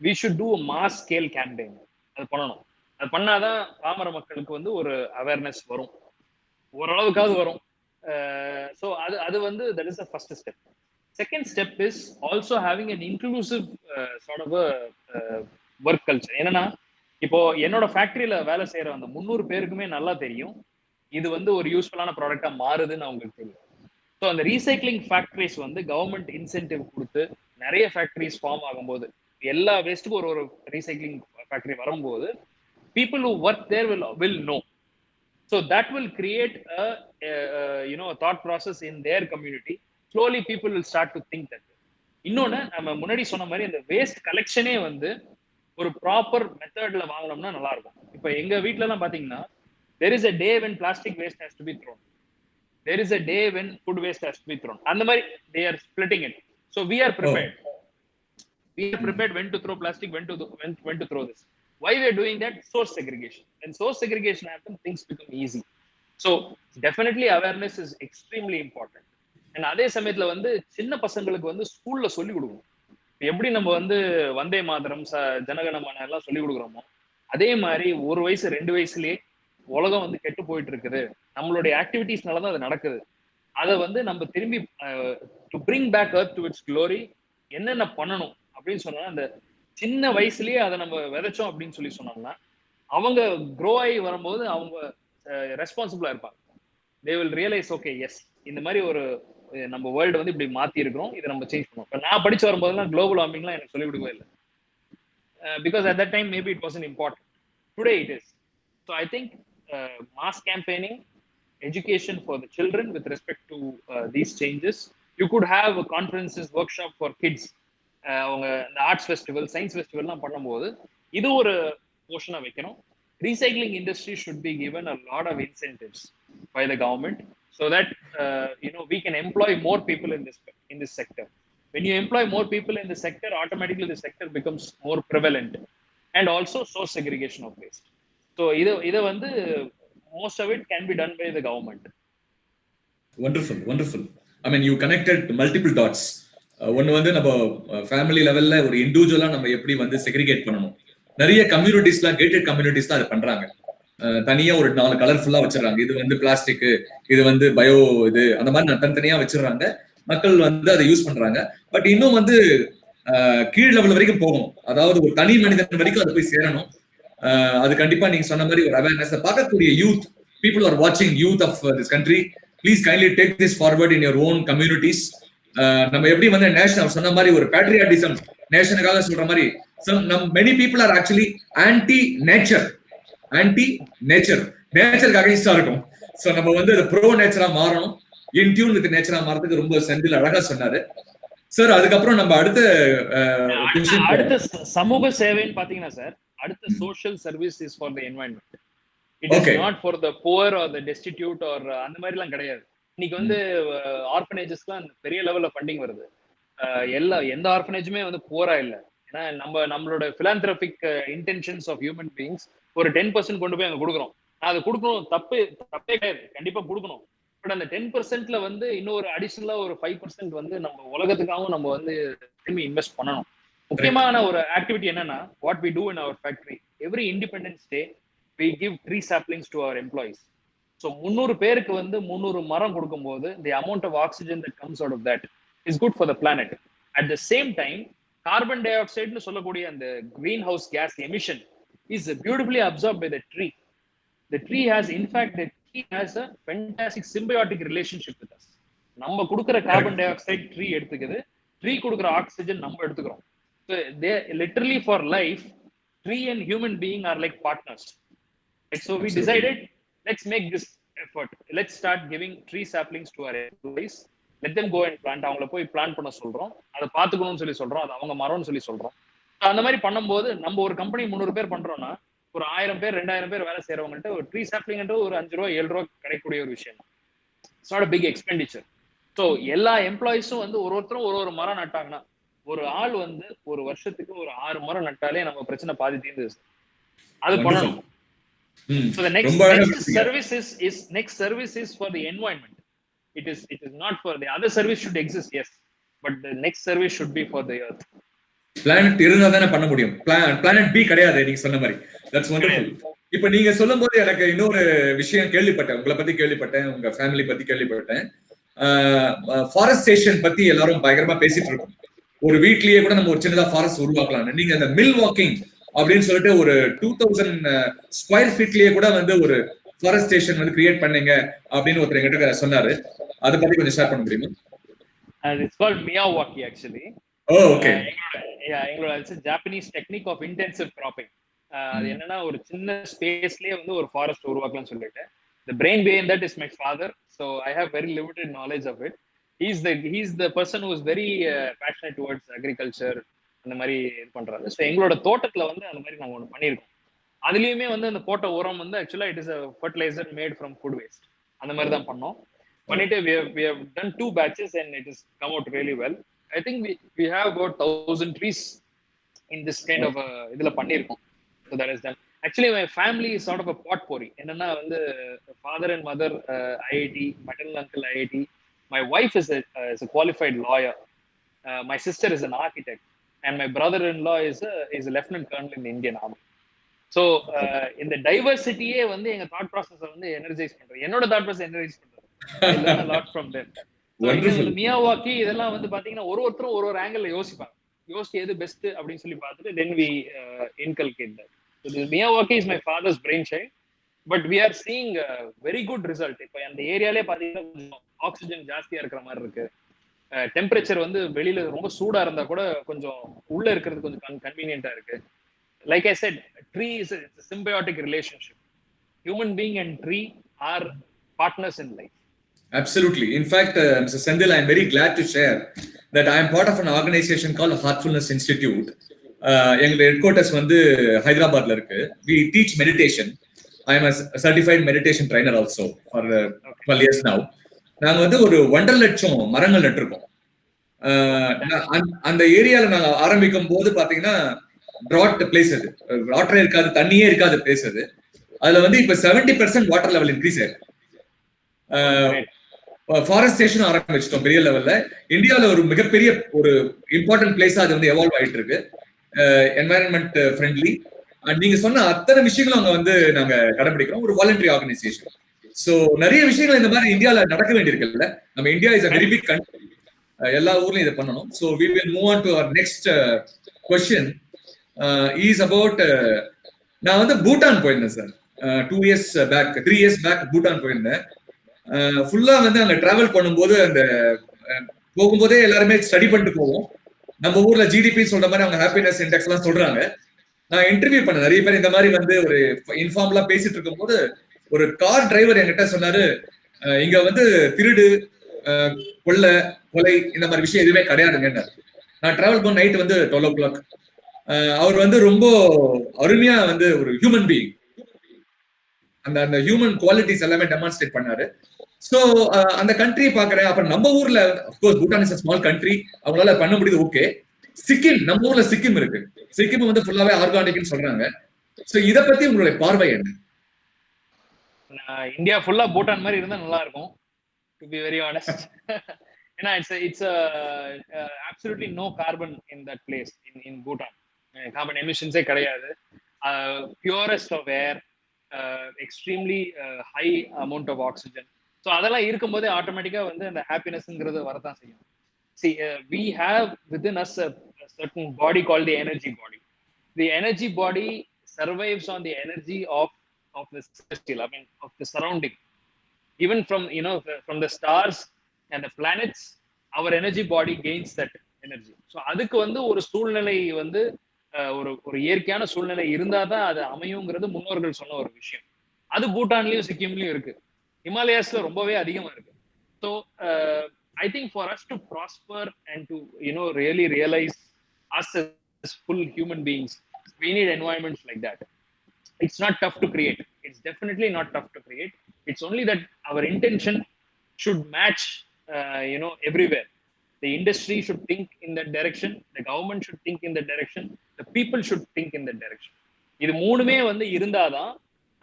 we should do a mass scale campaign. அது பண்ணணும். அது பண்ணாதான் பாமர மக்களுக்கு வந்து ஒரு அவேர்னஸ் வரும், ஓரளவுக்காவது வரும். ஸோ அது வந்து that is the first step. Second step is also having an inclusive sort of a work culture. என்னன்னா இப்போ என்னோட ஃபேக்டரியில வேலை செய்யற அந்த 300 பேருக்குமே நல்லா தெரியும் இது வந்து ஒரு யூஸ்ஃபுல்லான ப்ராடக்டா மாறுதுன்னு அவங்களுக்கு தெரியும். ஸோ அந்த ரீசைக்ளிங் ஃபேக்டரிஸ் வந்து கவர்மெண்ட் இன்சென்டிவ் கொடுத்து நிறைய ஃபேக்டரிஸ் ஃபார்ம் ஆகும்போது எல்லா வேஸ்ட்டுக்கும் ஒரு ரீசைக்ளிங் ஃபேக்டரி வரும்போது people who work there will know. So that will create a thought process in their community. Slowly people will start to think that. இன்னொன்னு நம்ம முன்னாடி சொன்ன மாதிரி இந்த வேஸ்ட் கலெக்ஷனே வந்து ஒரு ப்ராப்பர் மெத்தட்ல வாங்கினோம்னா நல்லா இருக்கும். இப்போ எங்க வீட்ல எல்லாம் பாத்தீங்கன்னா there is a day when plastic waste has to be thrown. There is a day when food waste has to be thrown. அந்த மாதிரி they are splitting it. So we are prepared. We are prepared when to throw plastic, when to throw this. Why we are doing that? Source segregation. When source segregation happens, things become easy. So definitely awareness is extremely important. And அதே சமயத்துல வந்து சின்ன பசங்களுக்கு வந்து ஸ்கூல்ல சொல்லி கொடுக்கணும். எப்படி நம்ம வந்து வந்தே மாதரம் ஜனகணமன எல்லாம் சொல்லி கொடுக்குறோமோ அதே மாதிரி 1 வயசு 2 வயசுலயே உலகம் வந்து கெட்டு போயிட்டு இருக்குது, நம்மளுடைய ஆக்டிவிட்டிஸ்னாலதான் அது நடக்குது. அதை வந்து நம்ம திரும்பி to bring back earth to its glory என்னென்ன பண்ணணும் அப்படின்னு சொன்னா அந்த சின்ன வயசுலயே அதை நம்ம விதைச்சோம் அப்படின்னு சொல்லி சொன்னோம்னா அவங்க க்ரோ ஆகி வரும்போது அவங்க ரெஸ்பான்சிபிளா இருப்பாங்க. They will realise okay yes இந்த மாதிரி ஒரு நம்ம வேர்ல்டு வந்து இப்படி மாத்தி இருக்கிறோம், இதை நம்ம சேஞ்ச் பண்ணுவோம். இப்போ நான் படிச்சு வரும்போதெல்லாம் குளோபல் வார்மிங்லாம் எனக்கு சொல்லிக் கொடுக்கவே இல்லை. Because at that time maybe it wasn't important. Today it is. So I think mass campaigning, education for the children with respect to these changes. You could have a conferences, workshop for kids. அவங்க இந்த arts festival, science ஃபெஸ்டிவல்லாம் பண்ணும்போது இது ஒரு போர்ஷனா வைக்கணும். Recycling industry should be given a lot of incentives by the government so that we can employ more people in this sector. When you employ more people in the sector, automatically the sector becomes more prevalent, and also source segregation of waste. So இதை வந்து most of it can be done by the government. Wonderful. I mean, you connected multiple dots. ஒன்னு வந்து நம்ம family லெவல்ல ஒரு இண்டிவிஜுவலா நம்ம எப்படி வந்து செக்ரிகேட் பண்ணணும். நிறைய கம்யூனிட்டிஸ்லாம், கேட்டட் கம்யூனிட்டிஸ்லாம் அதை பண்றாங்க. தனியா ஒரு 4 கலர்ஃபுல்லா வச்சிடறாங்க. இது வந்து பிளாஸ்டிக், இது வந்து பயோ, இது அந்த மாதிரி தனித்தனியா வச்சிடறாங்க. மக்கள் வந்து அதை யூஸ் பண்றாங்க. பட் இன்னும் வந்து கீழ் லெவல் வரைக்கும் போகணும். அதாவது ஒரு தனி மனிதன் வரைக்கும் அது போய் சேரணும். அது கண்டிப்பா நீங்க சொன்ன மாதிரி ஒரு அவேர்னஸ் பார்க்கக்கூடிய youth, people are watching, youth of this country, please kindly take this forward in your own communities. நம்ம எப்படி வந்து நேஷனல் சொன்ன மாதிரி ஒரு பேட்ரியாட்டிசம் நேஷனுக்காக சொல்ற மாதிரி many people are actually anti nature, நேச்சருக்கு அகைன்ஸ்டா இருக்கும். சோ நம்ம வந்து ப்ரோ நேச்சரா மாறணும், இன் டியூன் வித் நேச்சரா மாறதுக்கு ரொம்ப செந்தில் அழகா சொன்னாரு சார். அதுக்கப்புறம் நம்ம அடுத்த சமூக சேவைன்னு பாத்தீங்கன்னா சார், அடுத்த social service is for the environment. It is not for the poor or the destitute or அந்த மாதிரி எல்லாம் கிடையாது. இன்னைக்கு வந்து ஆர்ஃபனேஜஸ்லாம் பெரிய லெவல்ல ஃபண்டிங் வருது. எந்த ஆர்ஃபனேஜுமே வந்து புவரா இல்லை. ஏன்னா நம்மளோட பிலாந்திரபிக் இன்டென்ஷன்ஸ் ஆஃப் ஹியூமன் பீயிங்ஸ் ஒரு 10% கொண்டு போய் அங்க கொடுக்குறோம். அது கொடுக்கணும், தப்பே கிடையாது, கண்டிப்பா கொடுக்கணும். பட் அந்த 10%ல வந்து இன்னொரு அடிஷனலா ஒரு 5% வந்து நம்ம உலகத்துக்காகவும் நம்ம வந்து திரும்பி இன்வெஸ்ட் பண்ணணும். முக்கியமான ஒரு ஆக்டிவிட்டி என்னன்னா, what we do in our factory, every Independence Day we give 3 saplings to our employees. So 300 பேருக்கு வந்து 300 மரம் கொடுக்கும்போது the amount of oxygen that comes out of that is good for the planet. At the same time carbon டை ஆக்சைடுன்னு சொல்லக்கூடிய அந்த greenhouse gas emission is beautifully absorb by the tree. The tree has a fantastic symbiotic relationship with us. நம்ம கொடுக்கிற carbon di oxide tree எடுத்துக்குது, tree கொடுக்கிற oxygen நம்ம எடுத்துக்கிறோம். So they literally for life, tree and human being are like partners. So we decided, let's make this effort. Let's start giving 3 saplings to our employees. Let them go and plant. அவங்கள போய் plan பண்ண சொல்றோம், அதை பார்த்துக்கணும்னு சொல்லி சொல்றோம், அது அவங்க மரம்னு சொல்லி சொல்றோம். அந்த மாதிரி பண்ணும்போது நம்ம ஒரு கம்பெனி 300 பேர் பண்றோம்னா ஒரு 1000 பேர் 2000 பேர் வேலை செய்யறவங்கள்ட்ட ஒரு 3 sapling ஒரு 5 ரூபா 7 ரூபா கிடைக்கக்கூடிய ஒரு விஷயம். It's not a big expenditure. So எல்லா எம்ப்ளாயிஸும் வந்து ஒருத்தரும் ஒரு மரம் நட்டாங்கன்னா, ஒரு ஆள் வந்து ஒரு வருஷத்துக்கு ஒரு 6 மரம் நட்டாலே நம்ம பிரச்சனை பாதி தீர்ந்து. அது பண்ணணும். So the next service is for the environment. It is not for the other service should exist, yes, but the next service should be for the earth. Planet இருந்தா தானே பண்ண முடியும். பிளானட் பி கிடையாது நீங்க சொன்ன மாதிரி. That's wonderful. இப்ப நீங்க சொல்லும் போது எனக்கு இன்னொரு விஷயம் கேள்விப்பட்டேன், உங்களை பத்தி கேள்விப்பட்டேன், உங்க ஃபேமிலி பத்தி கேள்விப்பட்டேன். ஃபாரஸ்டேஷன் பத்தி எல்லாரும் பயங்கரமா பேசிட்டு இருக்கோம். ஒரு வீட்லயே கூட நம்ம ஒரு சின்னதா ஃபாரஸ்ட் உருவாக்கலாம். நீங்க அந்த மில் வாக்கிங் அப்படின்னு சொல்லிட்டு ஒரு 2000 ஸ்கொயர் ஃபீட்லயே கூட வந்து ஒரு ஃபாரஸ்டேஷன் வந்து கிரியேட் பண்ணீங்க அப்படின்னு ஒருத்தர் எங்கிட்ட சொன்னாரு. அதை பத்தி கொஞ்சம் ஷேர் பண்ண முடியுமா? It's called Miyawaki actually. எங்களோட Japanese technique of intensive cropping. அது என்னன்னா ஒரு சின்ன ஸ்பேஸ்லயே வந்து ஒரு ஃபாரஸ்ட் உருவாக்கலாம்னு சொல்லிட்டு the brain behind that is my father, so I have very limited knowledge of it. He's the person who is very passionate towards agriculture அந்த மாதிரி இது பண்றாரு. ஸோ எங்களோட தோட்டத்துல வந்து அந்த மாதிரி நாங்கள் ஒன்று பண்ணியிருக்கோம். அதுலயுமே வந்து அந்த போட்ட உரம் வந்து ஆக்சுவலா it is a fertiliser mat from food waste. அந்த மாதிரி தான் பண்ணோம். பண்ணிட்டு we have done 2 batches and it has come out really well. I think we have about 1000 trees in this kind of இதுல பண்ணியிருக்கோம். So that is done. Actually my family is sort of a potpourri. என்னன்னா வந்து father and mother IIT, maternal uncle IIT. My wife is a qualified lawyer. My sister is an architect and my brother-in-law is a lieutenant colonel in the Indian Army. So இந்த டைவர்சிட்டியே வந்து எங்க thought ப்ராசஸ வந்து energise பண்றது. என்னோட thought process energise பண்றது. Miyawaki இதெல்லாம் வந்து பாத்தீங்கன்னா ஒருத்தரும் ஒரு ஆங்கிள் யோசிச்சு எது பெஸ்ட் அப்படின்னு சொல்லி பார்த்துட்டு then we inculcate that. So this Miyawaki is my father's brainchild, but we are seeing a very good result. இப்போ அந்த ஏரியாலே பாத்தீங்கன்னா ஆக்சிஜன் ஜாஸ்தியா இருக்கிற மாதிரி இருக்கு. டெம்பரேச்சர் வந்து வெளியில ரொம்ப சூடா இருந்தா கூட கொஞ்சம் உள்ள இருக்கிறது கொஞ்சம் கன்வீனியன்ட்டா இருக்கு. Like I said, tree is a symbiotic relationship. Human being and tree are partners in life. Absolutely. In fact, Mr. Senthil, I'm very glad to share that I am part of an organization called Heartfulness Institute. எங்க headquarters வந்து ஹைதராபாத்ல இருக்கு. We teach meditation. I am a certified meditation trainer also for 12 years now. நாங்க வந்து ஒரு 1.5 லட்சம் மரங்கள் நட்டிருக்கோம். அந்த ஏரியால நாங்க ஆரம்பிக்கும் போது பாத்தீங்கன்னா ட்ராட் பிளேஸ், அது வாட்டரே இருக்காது, தண்ணியே இருக்காது பிளேஸ் அது. அதுல வந்து இப்ப 70% வாட்டர் லெவல் இன்க்ரீஸ் ஆயிருக்கு. ஃபாரஸ்டேஷன் ஆரம்பிச்சிட்டோம் பெரிய லெவல்ல. இந்தியாவில ஒரு மிகப்பெரிய ஒரு இம்பார்ட்டன்ட் பிளேஸா அது வந்து எவால்வ் ஆயிட்டு இருக்கு. Environment friendly. நீங்க சொன்ன அத்தனை விஷயங்களும் அங்க வந்து நாங்க கடைபிடிக்கிறோம். ஒரு வாலண்டரி ஆர்கனைசேஷன். சோ நிறைய விஷயங்கள் இந்த மாதிரி இந்தியாவில நடக்க வேண்டியிருக்குல்ல. நம்ம India is a very big country. எல்லா ஊர்லயும் இதை பண்ணணும். So we will move on to our next question. Is about, நான் வந்து பூட்டான் போயிருந்தேன் சார். 3 years பேக் பூட்டான் போயிருந்தேன். ஃபுல்லா வந்து அங்க டிராவல் பண்ணும்போது அந்த போகும்போதே எல்லாருமே ஸ்டடி பண்ணிட்டு போவோம். நம்ம ஊர்ல ஜிடிபி சொல்ற மாதிரி அவங்க ஹாப்பினஸ் இண்டெக்ஸ் எல்லாம் சொல்றாங்க. நான் இன்டர்வியூ பண்ண நிறைய பேர் இந்த மாதிரி வந்து ஒரு இன்ஃபார்ம்லா பேசிட்டு இருக்கும் போது ஒரு கார் டிரைவர் என்கிட்ட சொன்னாரு, இங்க வந்து திருடு, கொலை இந்த மாதிரி விஷயம் எதுவுமே கிடையாதுங்க. நான் டிராவல் பண்ண நைட் வந்து 12 o'clock. அவர் வந்து ரொம்ப அருமையா வந்து ஒரு ஹியூமன் பீயிங், அந்த ஹியூமன் குவாலிட்டிஸ் எல்லாமே டெமான்ஸ்ட்ரேட் பண்ணாரு. சோ அந்த கண்ட்ரியை பாக்குறேன். அப்புறம் நம்ம ஊர்ல of course Bhutan is a small country, அவங்களால பண்ண முடியுது. ஓகே, சிக்கிம், நம்ம ஊர்ல சிக்கிம் இருக்கு. சிக்கிம் வந்து ஃபுல்லாவே ஆர்கானிக்னு சொல்றாங்க. சோ இத பத்தி உங்களுடைய பார்வை என்ன? இந்தியா ஃபுல்லா பூட்டான் மாதிரி இருந்தா நல்லா இருக்கும், டு பி வெரி ஆனஸ்ட். ஏன்னா it's absolutely no carbon in that place in Bhutan. Carbon எமிஷன்ஸே கிடையாது. Purest of air, extremely high amount of oxygen. So அதெல்லாம் இருக்கும்போதே ஆட்டோமேட்டிக்கா வந்து அந்த ஹாப்பினஸ்ங்கிறது வரதான் செய்யும். See, we have within us a certain body called the energy body. The energy body survives on the energy of the celestial, I mean of the surrounding. Even from the stars and the planets, our energy body gains that energy. So அதுக்கு வந்து ஒரு சூழ்நிலை வந்து ஒரு இயற்கையான சூழ்நிலை இருந்தாதான் அது அமையுங்கிறது முன்னோர்கள் சொன்ன ஒரு விஷயம். அது பூட்டான்லயும் சிக்கிம்லயும் இருக்கு, ஹிமாலயாஸ்ல ரொம்பவே அதிகமா இருக்கு. So I think for us to prosper and to really realize us as full human beings, we need environments like that. It's not tough to create. It's definitely not tough to create. It's only that our intention should match everywhere. The industry should think in that direction, the government should think in that direction, the people should think in that direction. இது மூணுமே வந்து இருந்தாதான்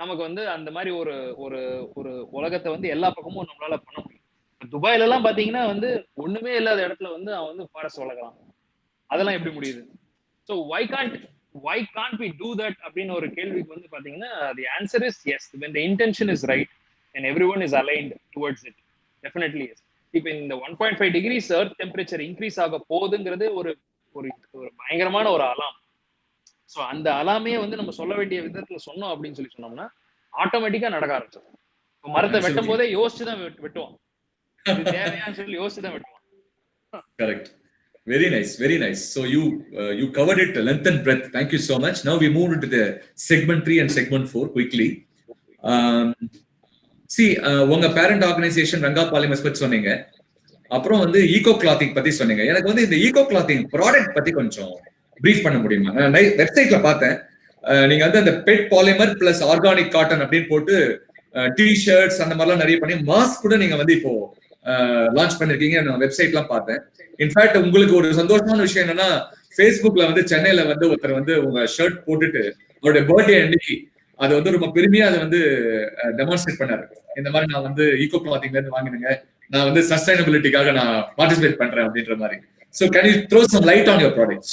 நமக்கு வந்து அந்த மாதிரி ஒரு ஒரு ஒரு உலகத்தை வந்து எல்லா பக்கமும் நம்மளால பண்ண முடியும். துபாயில எல்லாம் பாத்தீங்கன்னா வந்து ஒண்ணுமே இல்லாத இடத்துல வந்து அவன் வந்து ஃபாரஸ்ட் வளர்க்கலாம். அதெல்லாம் எப்படி முடியுது? So why can't we do that அப்படின்னு ஒரு கேள்விக்கு வந்து பாத்தீங்கன்னா the answer is yes, when the intention is right and everyone is aligned towards it, definitely yes. இப்ப இந்த 1.5 டிகிரிஸ் எர்த் டெம்பரேச்சர் இன்க்ரீஸ் ஆக போகுதுங்கிறது ஒரு ஒரு ஒரு பயங்கரமான ஒரு அலாம். ஸோ அந்த அலாமே வந்து நம்ம சொல்ல வேண்டிய விதத்துல சொன்னோம் அப்படின்னு சொன்னோம்னா ஆட்டோமேட்டிக்கா நடக்க ஆரம்பிச்சிடும். மரத்தை வெட்டும் Absolutely. போதே யோசிச்சுதான் வெட்டுவோம். இது தேவையான்னு சொல்லி யோசிச்சுதான் வெட்டுவோம். Correct. Very nice, very nice. So you covered it length and breadth. Thank you so much. Now we move into the segment 3 and segment 4 quickly. Um, see, உங்க பேரண்ட் ஆர்கனைசேஷன் ரங்கா பாலிமர்ஸ் பத்தி சொன்னீங்க. அப்புறம் வந்து ஈகோ கிளாத்திங் பத்தி சொன்னீங்க. எனக்கு வந்து இந்த ஈகோ கிளாத்திங் ப்ராடக்ட் பத்தி கொஞ்சம் பிரீஃப் பண்ண முடியுமா? நான் வெப்சைட்ல பார்த்தேன். நீங்க வந்து அந்த PET polymer plus organic cotton அப்படின்னு போட்டு டி-ஷர்ட்ஸ் அந்த மாதிரிலாம் நிறைய பண்ணி மாஸ்க் கூட நீங்க வந்து இப்போ லான்ச் பண்ணிருக்கீங்க. நான் வெப்சைட்லாம் பார்த்தேன். இன்ஃபேக்ட் உங்களுக்கு ஒரு சந்தோஷமான விஷயம் என்னன்னா ஃபேஸ்புக்ல வந்து சென்னையில வந்து ஒருத்தர் வந்து உங்க ஷர்ட் போட்டுட்டு அவருடைய பர்த்டே அன்னைக்கு அதை வந்து ரொம்ப பெருமையா அதை வந்து டெமான்ஸ்ட்ரேட் பண்ணாரு. இந்த மாதிரி நான் வந்து ஈகோ கிளாத்திங்ல இருந்து வாங்கினுங்க, நான் வந்து சஸ்டைனபிலிட்டிக்காக நான் பார்ட்டிசிபேட் பண்றேன் அப்படின்ற மாதிரி. So can you throw some light on your products?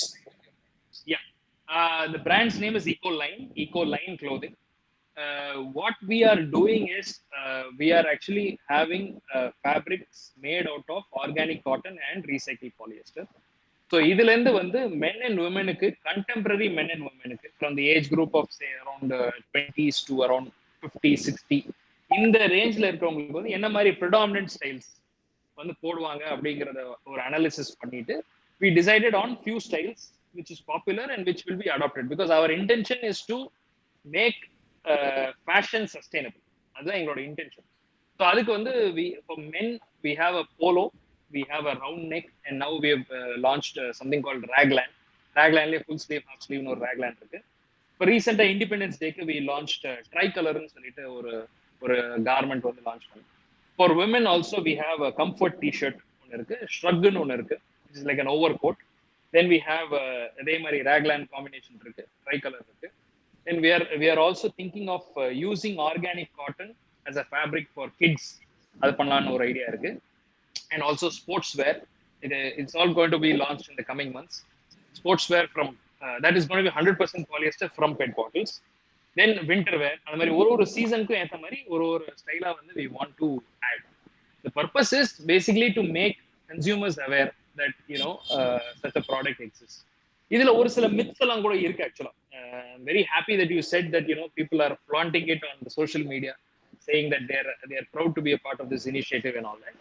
Yeah, the brand's name is EcoLine clothing. What we are doing is we are actually having fabrics made out of organic cotton and recycled polyester. So இதுல இருந்து வந்து men and womenக்கு contemporary men and womenக்கு from the age group of say around 20s to around 50 60 இந்த ரேஞ்ச்ல இருக்கிறவங்களுக்கு வந்து என்ன மாதிரி predominant styles வந்து போடுவாங்க அப்படிங்கறத ஒரு அனாலிசிஸ் பண்ணிட்டு we decided on few styles which is popular and which will be adopted because our intention is to make fashion sustainable. அதுதான் எங்களோட இன்டென்ஷன். ஸோ அதுக்கு வந்து for men we have a polo, we have a round neck, and now we have launched something called raglan. Raglanலயே full sleeve half sleeve ஒரு raglan இருக்கு. இப்போ ரீசெண்டா independence take we launched tricolorன்னு சொல்லிட்டு ஒரு ஒரு கார்மெண்ட் வந்து லான்ச் பண்ணோம். For women also we have a comfort t-shirt ஒன்று இருக்கு, shrugன்னு ஒன்று இருக்கு, which is like an overcoat. Then we have அதே மாதிரி raglan combination இருக்கு, tricolor இருக்கு. And we are also thinking of using organic cotton as a fabric for kids. அது பண்ணலாம்னு ஒரு ஐடியா இருக்கு. And also sportswear. It's all going to be launched in the coming months. Sportswear from that is going to be 100% polyester from PET bottles. Then winter wear. அந்த மாதிரி ஒரு சீசனுக்கும் ஏற்ற மாதிரி ஒரு ஸ்டைலா வந்து we want to add. The purpose is basically to make consumers aware that such a product exists. இதுல ஒரு சில மித்ஸ் எல்லாம் கூட இருக்கு ஆக்சுவலா. Very happy that you said that people are flaunting it on the social media saying that they are proud to be a part of this initiative and all that.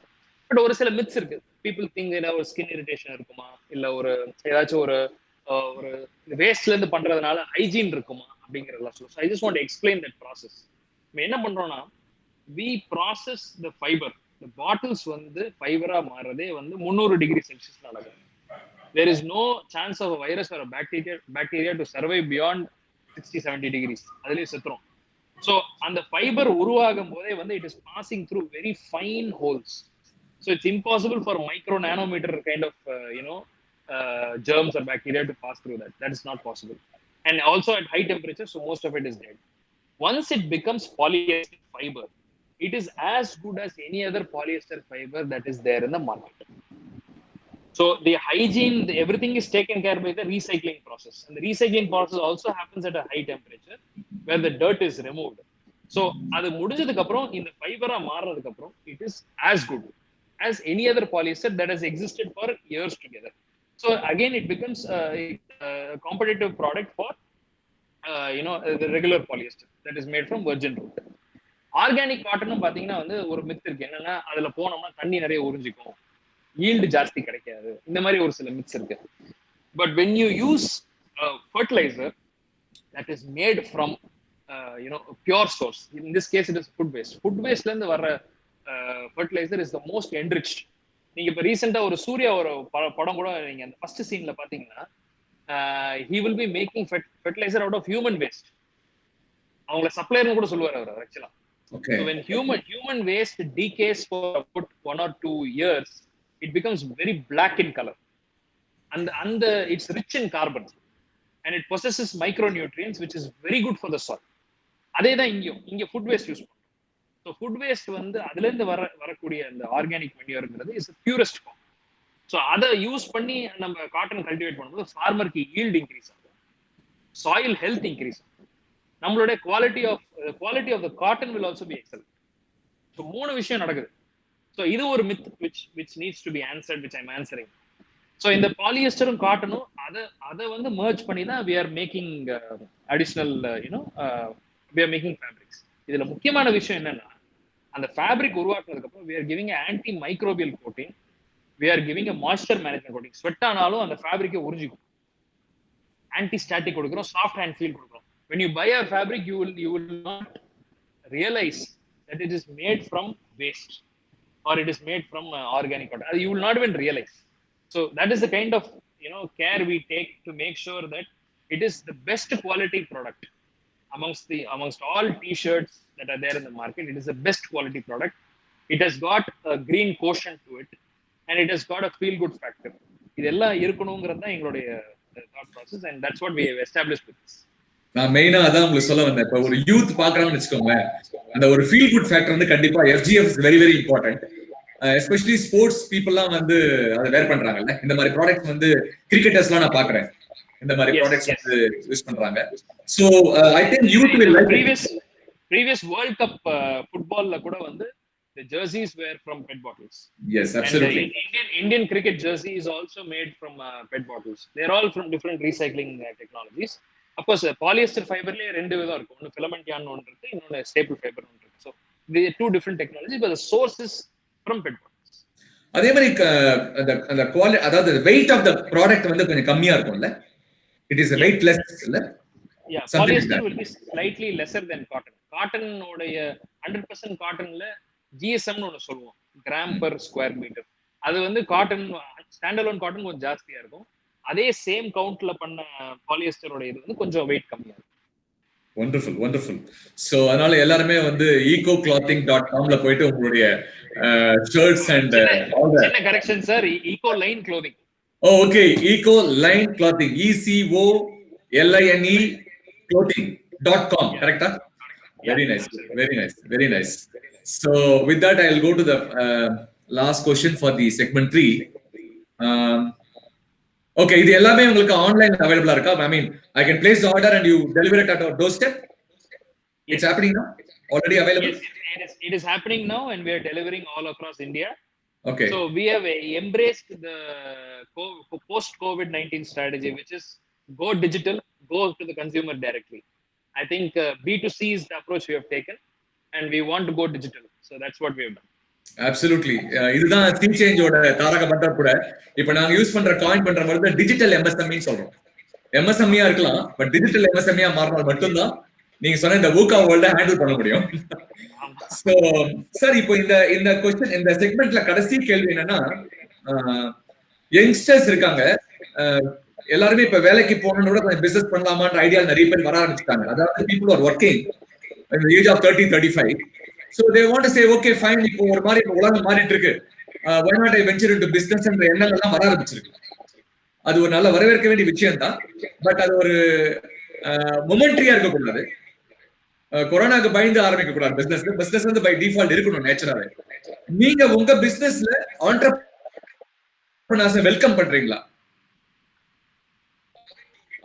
But ஒரு சில myths இருக்கு. people think ஒரு skin irritation இருக்குமா, இல்ல ஒரு ஏதாச்சும் ஒரு ஒரு வேஸ்ட்ல இருந்து பண்றதுனால ஹைஜீன் இருக்குமா அப்படிங்கறதெல்லாம் சொல்லுவோம். So I just want to explain that process. நம்ம என்ன பண்றோம்னா we process the fiber. the bottles வந்து ஃபைபரா மாறதே வந்து 300 டிகிரி செல்சியஸ் நடக்குது. There is no chance of a virus or a bacteria to survive beyond 60-70 degrees. அதுலயே செத்துரும். So அந்த fibre உருவாகும் போதே வந்து it is passing through very fine holes. So it's impossible for micro nanometer kind of germs or bacteria to pass through that. That is not possible. And also at high temperature, so most of it is dead. Once it becomes polyester fiber, it is as good as any other polyester fiber that is there in the market. So the hygiene, everything is taken care by the recycling process. And the recycling process also happens at a high temperature where the dirt is removed. So அது முடிஞ்சதுக்கு அப்புறம் இந்த ஃபைபரா மாறதுக்கு அப்புறம் it is as good as any other polyester that has existed for years together. So again it becomes a competitive product for the regular polyester that is made from virgin root. Organic காட்டனும் பாத்தீங்கன்னா வந்து ஒரு myth இருக்கு. என்னன்னா அதுல போனோம்னா தண்ணி நிறைய உறிஞ்சிக்கும், ஈல்டு ஜாஸ்தி கிடைக்காது, இந்த மாதிரி ஒரு சில மித்ஸ் இருக்கு. But when you use fertilizer that is made from pure source, in this case it is food wasteல இருந்து வர்ற fertilizer is the most enriched. நீங்க இப்ப ரீசெண்டா ஒரு சூர்யா ஒரு படம் கூட நீங்க அந்த ஃபர்ஸ்ட் சீன்ல பாத்தீங்கன்னா he will be making fertilizer out of human waste. அவங்கள சப்ளையர்னு கூட சொல்லுவார் அவர் ஆக்சுவலா. Okay. So when human waste decays for about 1 or 2 years, it becomes very black in color, and it's rich in carbon and it possesses micronutrients which is very good for the soil. அதே தான் இங்க food waste use பண்றோம். So food waste வந்து அதுல இருந்து வரக்கூடிய அந்த organic மென்யூர்ங்கிறது இஸ் பியூரஸ்ட் ஃபார்ம். ஸோ அதை யூஸ் பண்ணி நம்ம காட்டன் கல்டிவேட் பண்ணும்போது ஃபார்மருக்கு ஈல்டு இன்க்ரீஸ் ஆகும், சாயில் ஹெல்த் இன்க்ரீஸ் ஆகும், நம்மளுடைய quality of the cotton will also be excellent. So 3 விஷயம் நடக்குது. So இது ஒரு myth which needs to be answered, which I'm answering. So இந்த பாலியஸ்டரும் காட்டனும் அதை வந்து merge பண்ணி தான் we are making additional we are making fabrics. இதுல முக்கியமான விஷயம் என்னன்னா, அந்த ஃபேப்ரிக் உருவாக்குனதுக்கு அப்புறம் we are giving an anti microbial coating, we are giving a moisture management coating. Sweat ஆனாலும் அந்த ஃபேப்ரிக்கை உறிஞ்சிக்கும். ஆன்டி ஸ்டாட்டிக் கொடுக்குறோம், சாஃப்ட் ஹேண்ட் ஃபீல் கொடுக்குறோம். when you buy a fabric you will not realize that it is made from waste or it is made from organic cotton. You will not even realize. So that is the kind of care we take to make sure that it is the best quality product amongst all t-shirts that are there in the market. It is the best quality product. It has got a green quotient to it and it has got a feel good factor. இதெல்லாம் இருக்கணும்ங்கிறது தான் எங்களுடைய thought process, and that's what we have established with this. நான் மெயினா அதான் உங்களுக்கு சொல்ல வந்தேன். இப்ப ஒரு யூத் பாக்குறாங்கன்னு வச்சுக்கோங்களேன், அந்த ஒரு ஃபீல் குட் ஃபேக்டர் வந்து கண்டிப்பா FGF is very very important. Especially sports பீப்புள்லாம் வந்து அதை வேர் பண்றாங்கல்ல, இந்த மாதிரி ப்ராடக்ட்ஸ் வந்து கிரிக்கெட்டர்ஸ்லாம் நான் பாக்குறேன் இந்த மாதிரி ப்ராடக்ட்ஸ் வந்து யூஸ் பண்றாங்க. So I think youth will like previous world cup football la kuda vandu the jerseys were from PET bottles. Yes, absolutely. And Indian cricket jersey is also made from PET bottles. They are all from different recycling technologies. Of course polyester fiber la rendu vidam irukku, one filament yarn one irukku, innone staple fiber one irukku. So they are two different technologies, but the source is from PET bottles. அதே மாதிரி அந்த quality, அதாவது weight of the product வந்து கொஞ்சம் கம்மியா இருக்கும்ல, it is a weight less இல்ல. Yeah, polyester will be slightly lesser than cotton. Cotton ஓடைய 100% காட்டன்ல GSM னு ஒன்னு சொல்லுவோம், கிராம் per square meter. அது வந்து காட்டன் ஸ்டாண்ட் அலோன் காட்டன் கொஞ்சம் ஜாஸ்தியா இருக்கும். அதே சேம் கவுண்ட்ல பண்ண பாலியஸ்டரோட இது வந்து கொஞ்சம் weight கம்மியா இருக்கும். Wonderful wonderful. சோ அதனால எல்லாரும் வந்து ecoclothing.com ல போயிட்டு உங்களுடைய ஷர்ட்ஸ் அண்ட் ஆல் தி என்ன correction sir, EcoLine clothing. Okay, EcoLine clothing, ECOLINE clothing.com, correct? Very nice, very nice, very nice. So with that I'll go to the last question for the segment 3. Okay, இது எல்லாமே உங்களுக்கு online அவைலபிளா இருக்கா? I mean, I can place the order and you deliver it at our doorstep? It's happening now? Already available? Yes, it is happening now and we are delivering all across India. Okay. So we have embraced the post COVID-19 strategy, which is go digital, go to the consumer directly. I think B2C is the approach we have taken and we want to go digital. So that's what we have done. Absolutely. இதுதான் C சேஞ்சோட தாரக மந்திரம் கூட. இப்போ நாங்க use பண்ற coin பண்ற மாதிரி digital MSME சொல்றோம். MSME இருக்கலாம், பட் டிஜிட்டல் MSME மாறினால் மட்டும்தான் நீங்க சொன்ன இந்த VUCA வேர்ல்ட ஹேண்டில் பண்ண முடியும். சோ சார், இப்போ இந்த क्वेश्चन இந்த செக்மெண்ட்ல கடைசி கேள்வி என்னன்னா, யங்ஸ்டர்ஸ் இருக்காங்க, எல்லாருமே இப்ப வேலைக்கு போகணும்னு கூட கொஞ்சம் பிசினஸ் பண்ணலாமான்ற ஐடியா நிறைய பேர் வர ஆரம்பிச்சிட்டாங்க. அதாவது people are working in the age of 30-35. So they want to say, okay, fine, இப்போ ஒரு மாதிரி உலகம் மாறிட்டு இருக்கு, why not I venture into business என்ற எண்ணங்கள் எல்லாம் வர ஆரம்பிச்சிருக்கு. அது ஒரு நல்ல வரவேற்க வேண்டிய விஷயம் தான். பட் அது ஒரு மொமெண்ட்ரியா இருக்கக்கூடாது. கொரோனாக்கு பயந்து ஆரம்பிக்க கூடாது. பிசினஸ் வந்து பை டிஃபால்ட் இருக்கணும் நேச்சுரலாவே. நீங்க உங்க பிசினஸ்ல ஆண்டர்பிரனர்ஸ் வெல்கம் பண்றீங்களா?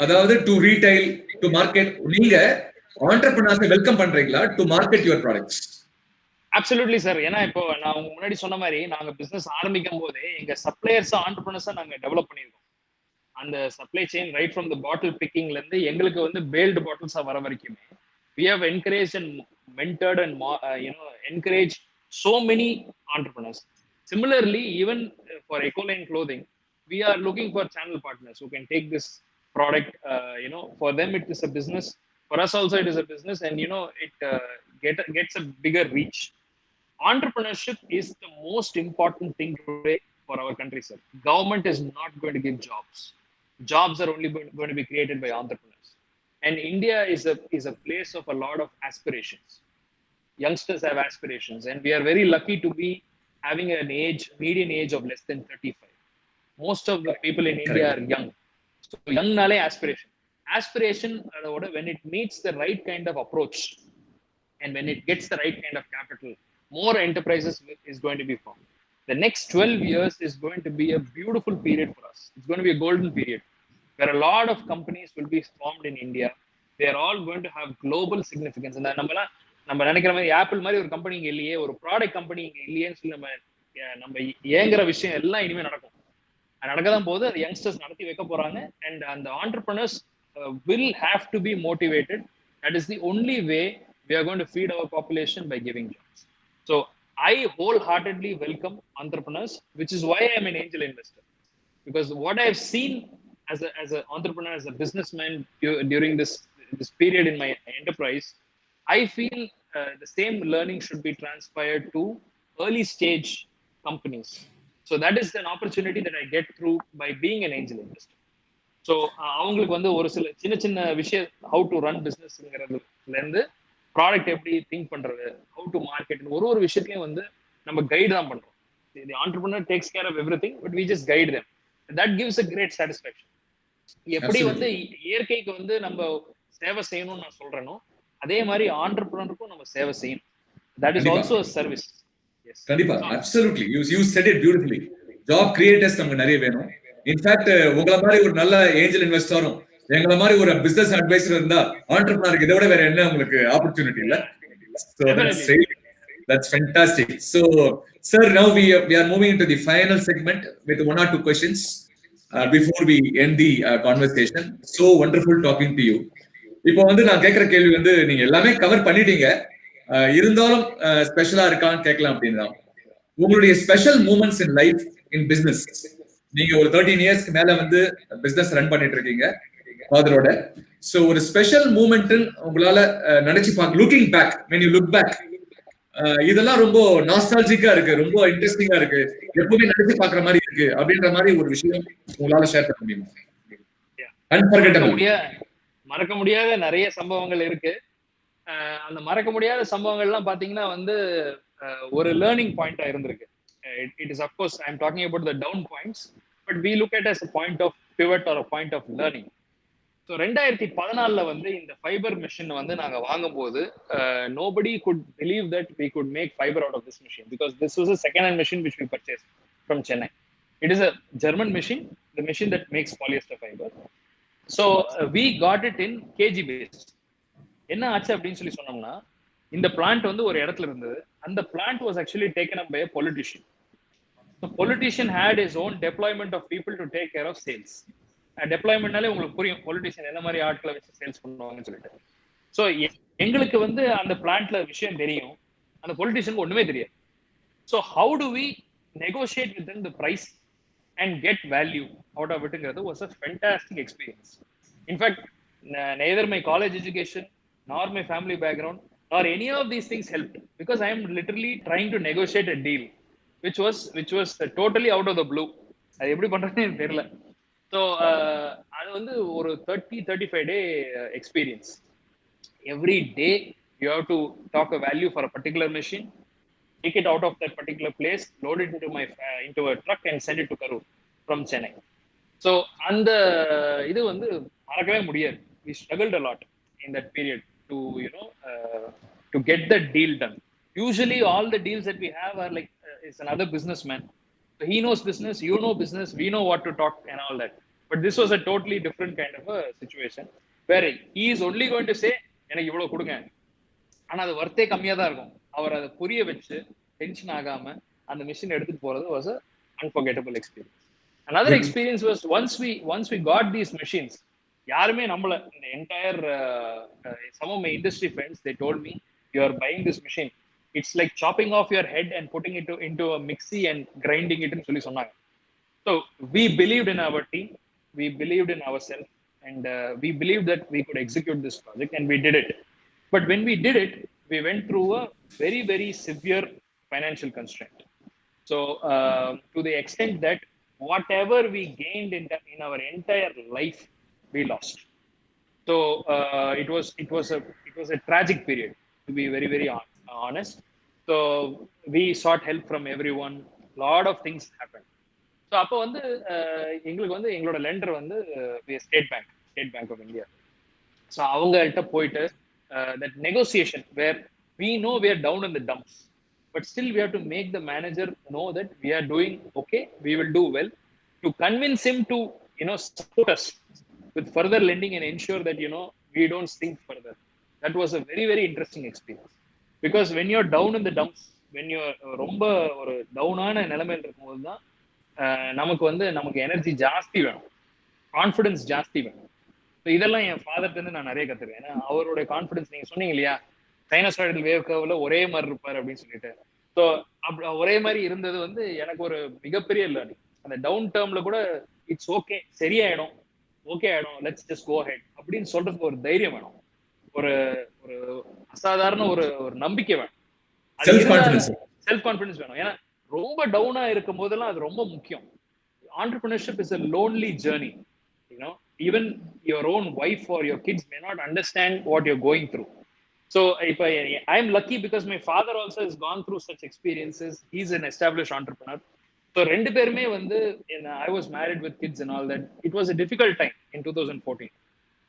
அதாவது டு ரீட்டைல், டு மார்க்கெட், நீங்க ஆண்டர்பிரனர்ஸ் வெல்கம் பண்றீங்களா to market your products? Absolutely sir. ஏன்னா இப்போ நான் உங்க முன்னாடி சொன்ன மாதிரி நாங்க பிசினஸ் ஆரம்பிக்கும் போதே எங்க சப்ளையர்ஸ் ஆண்டர்பிரனர்ஸா நாங்க டெவலப் பண்ணிருக்கோம். அந்த supply chain right from the bottle பிக்கிங்ல இருந்து எங்களுக்கு வந்து பேல்டு பாட்டில்ஸா வர வரைக்குமே we have encouraged and mentored and encouraged so many entrepreneurs. Similarly, even for EcoLine clothing, we are looking for channel partners who can take this product. For them it is a business. For us also it is a business, and it gets a bigger reach. Entrepreneurship is the most important thing today for our country, sir. Government is not going to give jobs. Jobs are only going to be created by entrepreneurs. And India is a place of a lot of aspirations. Youngsters have aspirations, and we are very lucky to be having median age of less than 35. Most of the people in India are young. So young nale aspiration, when it meets the right kind of approach and when it gets the right kind of capital, more enterprises is going to be formed. The next 12 years is going to be a beautiful period for us. It's going to be a golden period where a lot of companies will be formed in India. They are all going to have global significance. And நம்ம நினைக்கிற மாதிரி apple மாதிரி ஒரு company இங்க இல்லையே, ஒரு product company இங்க இல்லையேன்னு சொல்லி நம்ம நம்ம ஏங்குற விஷயம் எல்லாம் இனிமே நடக்கும். நடக்க தான் போது, அது யங்ஸ்டர்ஸ் நடத்தி வைக்க போறாங்க. அண்ட் அந்த entrepreneurs will have to be motivated. That is the only way we are going to feed our population by giving jobs. So I wholeheartedly welcome entrepreneurs, which is why I am an angel investor. Because what I've seen as an entrepreneur, as a businessman during this period in my enterprise, I feel the same learning should be transpired to early stage companies. So that is an opportunity that I get through by being an angel investor. So அவங்களுக்கு வந்து ஒரு சில சின்ன சின்ன விஷயம், how to run பிஸ்னஸ்ங்கிறதுல இருந்து product எப்படி think பண்றது, ஹவு டு மார்க்கெட், ஒரு விஷயத்தையும் வந்து நம்ம கைடு தான் பண்றோம். The entrepreneur takes care of everything, but we just guide them. That gives a great satisfaction. எப்படி வந்து இயற்கைக்கு வந்து நம்ம சேவை செய்யணும்னு நான் சொல்றேனோ, அதே மாதிரி ஆண்டர்பிரினருக்கும் நம்ம சேவை செய்யணும். That is also a service. கண்டிப்பா, absolutely, you said it beautifully. Job creators நமக்கு நிறைய வேணும். இன்ஃபேக்ட் உங்களை மாதிரி ஒரு நல்ல ஏஞ்சல் இன்வெஸ்டரும், எங்களை மாதிரி ஒரு பிசினஸ் அட்வைசர் இருந்தா ஆண்டர்பிரினருக்கு இதை விட வேற என்ன உங்களுக்கு ஆப்பர்ச்சுனிட்டி இல்ல? So that's fantastic. So sir, now we are moving into the final segment with one or two questions before we end the conversation. So wonderful talking to you. இப்போ வந்து நான் கேட்கிற கேள்வி வந்து நீங்க எல்லாமே கவர் பண்ணிட்டீங்க, இருந்தாலும் ஸ்பெஷலா இருக்கான்னு கேட்கலாம் அப்படின்னா, உங்களுடைய special moments in life in business. நீங்க ஒரு 13 இயர்ஸ்க்கு மேல வந்து பிசினஸ் ரன் பண்ணிட்டு இருக்கீங்க ஃபாதரோட. சோ ஒரு ஸ்பெஷல் மூமெண்ட் உங்களால நினைச்சு பார்க்க, looking back, when you look back, இதெல்லாம் ரொம்ப நாஸ்டால்ஜிக்கா இருக்கு, ரொம்ப இன்ட்ரெஸ்டிங்கா இருக்கு, எப்பவுமே நினைச்சு பாக்குற மாதிரி இருக்கு அப்படின்ற மாதிரி ஒரு விஷயம் உங்களால ஷேர் பண்ண முடியுமா? அன்ஃபர்கெட்டபிள், மறக்க முடியாத நிறைய சம்பவங்கள் இருக்கு. அந்த மறக்க முடியாத சம்பவங்கள்லாம் பாத்தீங்கன்னா வந்து ஒரு லேர்னிங் பாயிண்டா இருந்திருக்கு. It is, of course, I am talking about the down points, but we look at it as a point of pivot or a point of learning. So 2014 வந்து இந்த ஃபைபர் மெஷின் வந்து நாங்க வாங்கும்போது nobody could believe that we could make fiber out of this machine, because this was a second hand machine which we purchased from Chennai. It is a German machine, the machine that makes polyester fiber. So we got it in kg based. என்ன ஆச்சு அப்படின்னு சொல்லி சொன்னோம்னா, இந்த plant வந்து ஒரு இடத்துல இருந்தது. அந்த plant was actually taken up by a politician. The politician had his own deployment of people to take care of sales. டெப்ளாய்மெண்ட்னாலே உங்களுக்கு புரியும் பொலிட்டிஷியன் என்ன மாதிரி ஆட்களை வச்சு சேல்ஸ் பண்ணுவாங்கன்னு சொல்லிட்டு. ஸோ எங்களுக்கு வந்து அந்த பிளான்ட்ல விஷயம் தெரியும், அந்த பொலிட்டிஷியனுக்கு ஒண்ணுமே தெரியாது. So how do we negotiate with the price and get value out of இட்ங்கிறது was a fantastic experience. In fact neither my college education nor my family background or any of these things helped, because I am literally trying to negotiate a deal which was totally out of the blue. அது எப்படி பண்றதுன்னு எனக்கு தெரியல. So அது வந்து ஒரு 35 day experience. Every day you have to talk a value for a particular machine, take it out of that particular place, load it into a truck and send it to Karur from Chennai. So அந்த இது வந்து மறக்கவே முடியாது. We struggled a lot in that period to to get the deal done. Usually all the deals that we have are like it's another businessman, so he knows business, you know business, we know what to talk and all that. But this was a totally different kind of a situation where he is only going to say எனக்கு இவ்வளவு கொடுங்க, ஆனா அது வர்த்தே கம்மியா தான் இருக்கும். அவர் அதை புரிய வச்சு டென்ஷன் ஆகாம அந்த மிஷின் எடுத்துட்டு போறது was a unforgettable experience. Another experience was once we got these machines, யாருமே நம்மள இந்த entire some of my industry friends, they told me, you are buying this machine, it's like chopping off your head and putting it into a mixie and grinding it ன்னு சொல்லி சொன்னாங்க. So we believed in our team, we believed in ourselves, and we believed that we could execute this project, and we did it. But when we did it, we went through a very, very severe financial constraint. So to the extent that whatever we gained in our entire life, we lost. So it was a tragic period, to be very, very honest. So we sought help from everyone. Lot of things happened. So அப்போ வந்து எங்களுக்கு வந்து எங்களோட lender வந்து State Bank of India. So அவங்கள்ட்ட போயிட்டு that negotiation where we know we are down in the dumps, but still we have to make the manager know that we are doing okay, we will do well, to convince him to support us with further lending and ensure that we don't sink further. That was a very, very interesting experience, because when you're down in the dumps, when you ரொம்ப ஒரு டவுனான நிலைமையில இருக்கும்போது தான் நமக்கு energy ஜாஸ்தி வேணும், confidence ஜாஸ்தி வேணும். இதெல்லாம் என் ஃபாதர்ட்ட இருந்து நான் நிறைய கத்துருக்கேன். ஏன்னா அவருடைய கான்ஃபிடன்ஸ், நீங்க சொன்னீங்க இல்லையா, சைனசாய்டல் வேவ் கர்வ்ல ஒரே மாதிரி இருப்பாரு அப்படின்னு சொல்லிட்டு. ஸோ ஒரே மாதிரி இருந்தது எனக்கு ஒரு மிகப்பெரிய லேர்னிங். அந்த டவுன் டேர்ம்ல கூட இட்ஸ் ஓகே, சரியாயிடும், ஓகே ஆயிடும், லெட்ஸ் ஜஸ்ட் கோ ஹெட் அப்படின்னு சொல்றதுக்கு ஒரு தைரியம் வேணும், ஒரு ஒரு அசாதாரண ஒரு ஒரு நம்பிக்கை வேணும், செல்ஃப் கான்ஃபிடன்ஸ் வேணும். ஏன்னா ரொம்ப டவுனா இருக்கும் போதெல்லாம் அது ரொம்ப முக்கியம். Entrepreneurship is a lonely journey, you know. Even your own wife or your kids may not understand what you're going through. So if I'm lucky because my father also has gone through such experiences. He's an established entrepreneur. So ரெண்டு பேருமே I was married with kids and all that. It was a difficult time in 2014.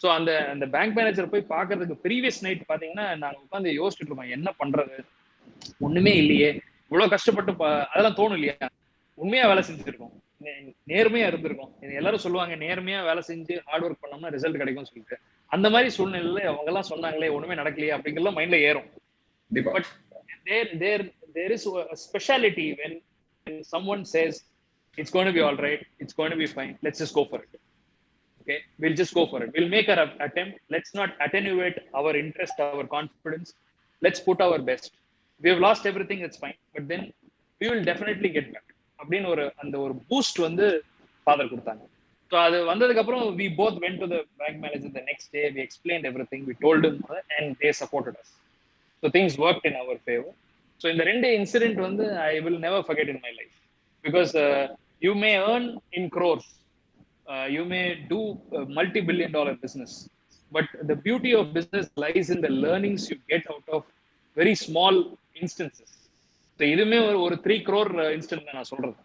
So அந்த bank manager போய் பார்க்கறதுக்கு previous night பார்த்தீங்கன்னா நாங்கள் உட்காந்து யோசிச்சுட்டு இருக்கோம், என்ன பண்றது, ஒண்ணுமே இல்லையே, இவ்வளவு கஷ்டப்பட்டு அதெல்லாம் தோணும் இல்லையா, உண்மையா வேலை செஞ்சுருக்கோம், நேர்மையா இருந்திருக்கும். எல்லாரும் சொல்லுவாங்க நேர்மையா வேலை செஞ்சு ஹார்ட் ஒர்க் பண்ணோம்னா ரிசல்ட் கிடைக்கும்னு சொல்லிட்டு. அந்த மாதிரி சூழ்நிலையில அவங்க எல்லாம் சொன்னாங்களே ஒண்ணுமே நடக்கலையே அப்படிங்கலாம் மைண்ட்ல ஏறும். But there is a speciality when someone says it's going to be all right, it's going to be fine, let's just go for it. Okay, we'll just go for it, we'll make our attempt, let's not attenuate our interest, our confidence, let's put our best. We have lost everything, it's fine, but then we will definitely get back அப்படின்னு ஒரு boost father கொடுத்தாங்க. So அது வந்ததுக்கு அப்புறம் we both went to the bank manager the next day, we explained everything, we told him and they supported us. So things worked in our favor. So இந்த ரெண்டு incident I will never forget in my life, because you may earn in crores, you may do a multi-billion-dollar business, but the beauty of business lies in the learnings you get out of very small instances. இதுமே ஒரு 3 crore instant நான் சொல்றது.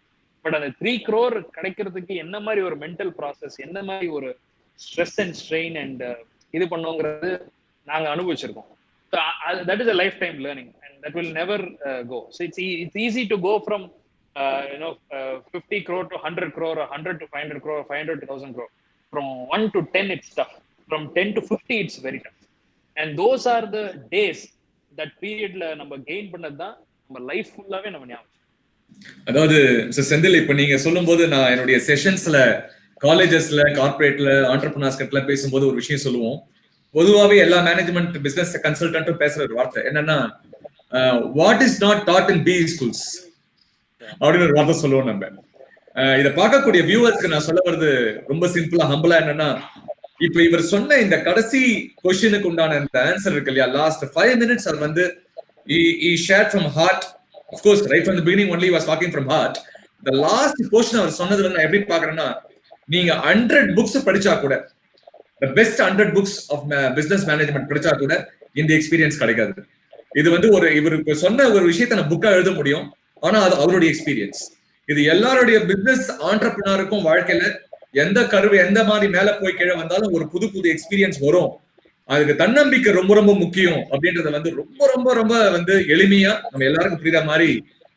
But அந்த 3 crore கிடைக்கிறதுக்கு என்ன மாதிரி ஒரு mental process, என்ன மாதிரி ஒரு ஸ்ட்ரெஸ் அண்ட் ஸ்ட்ரெயின் அண்ட் இது பண்ணுங்கிறது நாங்க அனுபவிச்சிருக்கோம். That is a lifetime learning and that will never go. So it's easy to go from 50 crore to 100 crore or 100 to 500 crore or 500 to 1000 crore. From 1 to 10 it's tough, from 10 to 50 it's very tough, and those are the days, that periodல நம்ம gain பண்ணதுதான் நம்ம life ஃபுல்லாவே நம்ம ஞாபகம். அதாவது mister Senthil, இப்ப நீங்க சொல்லும்போது நான் என்னுடைய செஷன்ஸ்ல காலேஜஸ்ல கார்பரேட்ல ஆண்டர்பிரினர்ஸ் கிட்ட பேசும்போது ஒரு விஷயம் சொல்லுவோம். பொதுவாகவே எல்லா மேனேஜ்மெண்ட் பிசினஸ் கன்சல்டன்ட்டும் பேசுற ஒரு வார்த்தை என்னன்னா, what is not taught in B schools அப்படின்னு ஒரு வார்த்தை சொல்லுவோம். நம்ம இதை பார்க்கக்கூடிய வியூவர்ஸ்க்கு நான் சொல்ல வர்றது ரொம்ப சிம்பிளா ஹம்பிளா என்னன்னா, இப்ப இவர் சொன்ன இந்த கடைசி கொஸ்டினுக்கு உண்டான இந்த ஆன்சர் இருக்கு இல்லையா, லாஸ்ட் 5 minutes அது he shared from heart. Of course, right from the beginning only he was talking from heart. The last portion அவர் சொன்னதுல நான் எப்படி பார்க்கறேன்னா, நீங்க 100 books படிச்சா கூட, the best 100 books of business management படிச்சா கூட இந்த எக்ஸ்பீரியன்ஸ் கிடைக்காது. இது இவருக்கு சொன்ன ஒரு விஷயத்தை நான் புக்கா எழுத முடியும், ஆனா அது அவருடைய எக்ஸ்பீரியன்ஸ். இது எல்லாருடைய பிசினஸ் ஆண்டர்பிரினருக்கும் வாழ்க்கையில எந்த மாதிரி மேல போய் கீழே வந்தாலும் ஒரு புது எக்ஸ்பீரியன்ஸ் வரும். அதுக்கு தன்னம்பிக்கை ரொம்ப ரொம்ப முக்கியம் அப்படின்றத ரொம்ப ரொம்ப ரொம்ப எளிமையா நம்ம எல்லாருக்கும் புரியுற மாதிரி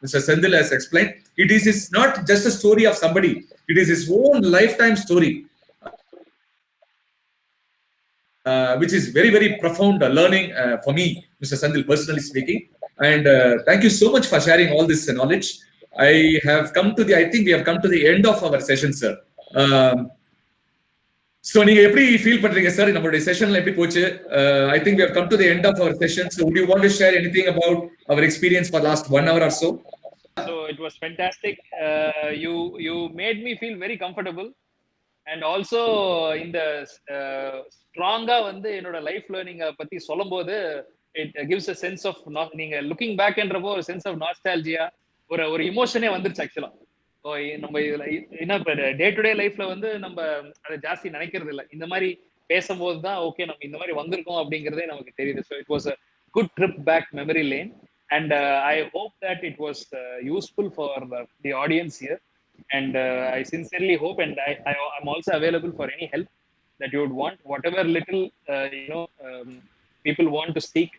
mister Senthil has explained. It is not just a story of somebody, it is his own lifetime story, which is very very profound learning for me, Mr. Senthil, personally speaking. And thank you so much for sharing all this knowledge. I think we have come to the end of our session, sir. So நீங்க எப்படி feel பண்றீங்க sir, நம்மளுடைய செஷன்ல எப்படி போச்சு? I think we have come to the end of our session. So would you want to share anything about our experience for last 1 hour or so? So it was fantastic. You made me feel very comfortable, and also இந்த ஸ்ட்ராங்கா என்னோட life learning பத்தி சொல்லும்போது it gives a sense of நீங்க looking பேக்ன்றப்போ ஒரு sense of nostalgia, ஒரு இமோஷனே வந்துருச்சு ஆக்சுவலா. நம்ம இதுல என்ன டே டு டே லைஃப்ல நம்ம அதை ஜாஸ்தி நினைக்கிறது இல்லை. இந்த மாதிரி பேசும்போது தான் ஓகே நம்ம இந்த மாதிரி வந்திருக்கோம் அப்படிங்கிறதே நமக்கு தெரியுது. So it was a good trip back memory lane, and I hope that it was useful for the audience here, and I sincerely hope, and I'm also available for any help that you would want, whatever little people want to seek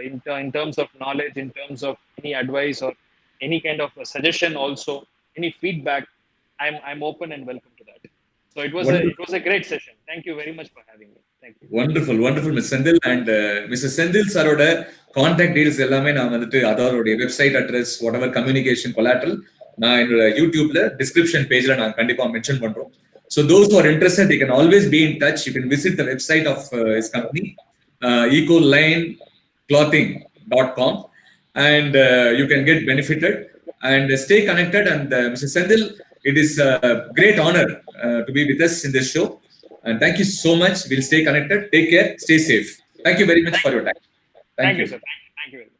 in terms of knowledge, in terms of any advice or any kind of suggestion also, any feedback. I'm open and welcome to that. So So it was a great session. Thank you very much for having me. Thank you. Wonderful, wonderful, Mr. Senthil. And Mr. Senthil saroda contact details எல்லாமே நான் வந்துட்டு அதோட website address whatever communication collateral நான் என்னோட யூடியூப்ல description பேஜ்ல நான் கண்டிப்பா மென்ஷன் பண்றோம். So those who are interested, they can always be in touch. You can visit the website of his company, EcoLineClothing.com, and you can get benefited and stay connected. And Mr. Senthil, it is a great honor to be with us in this show. And thank you so much. We'll stay connected. Take care. Stay safe. Thank you very much for your time. Thank you, sir. Thank you very much.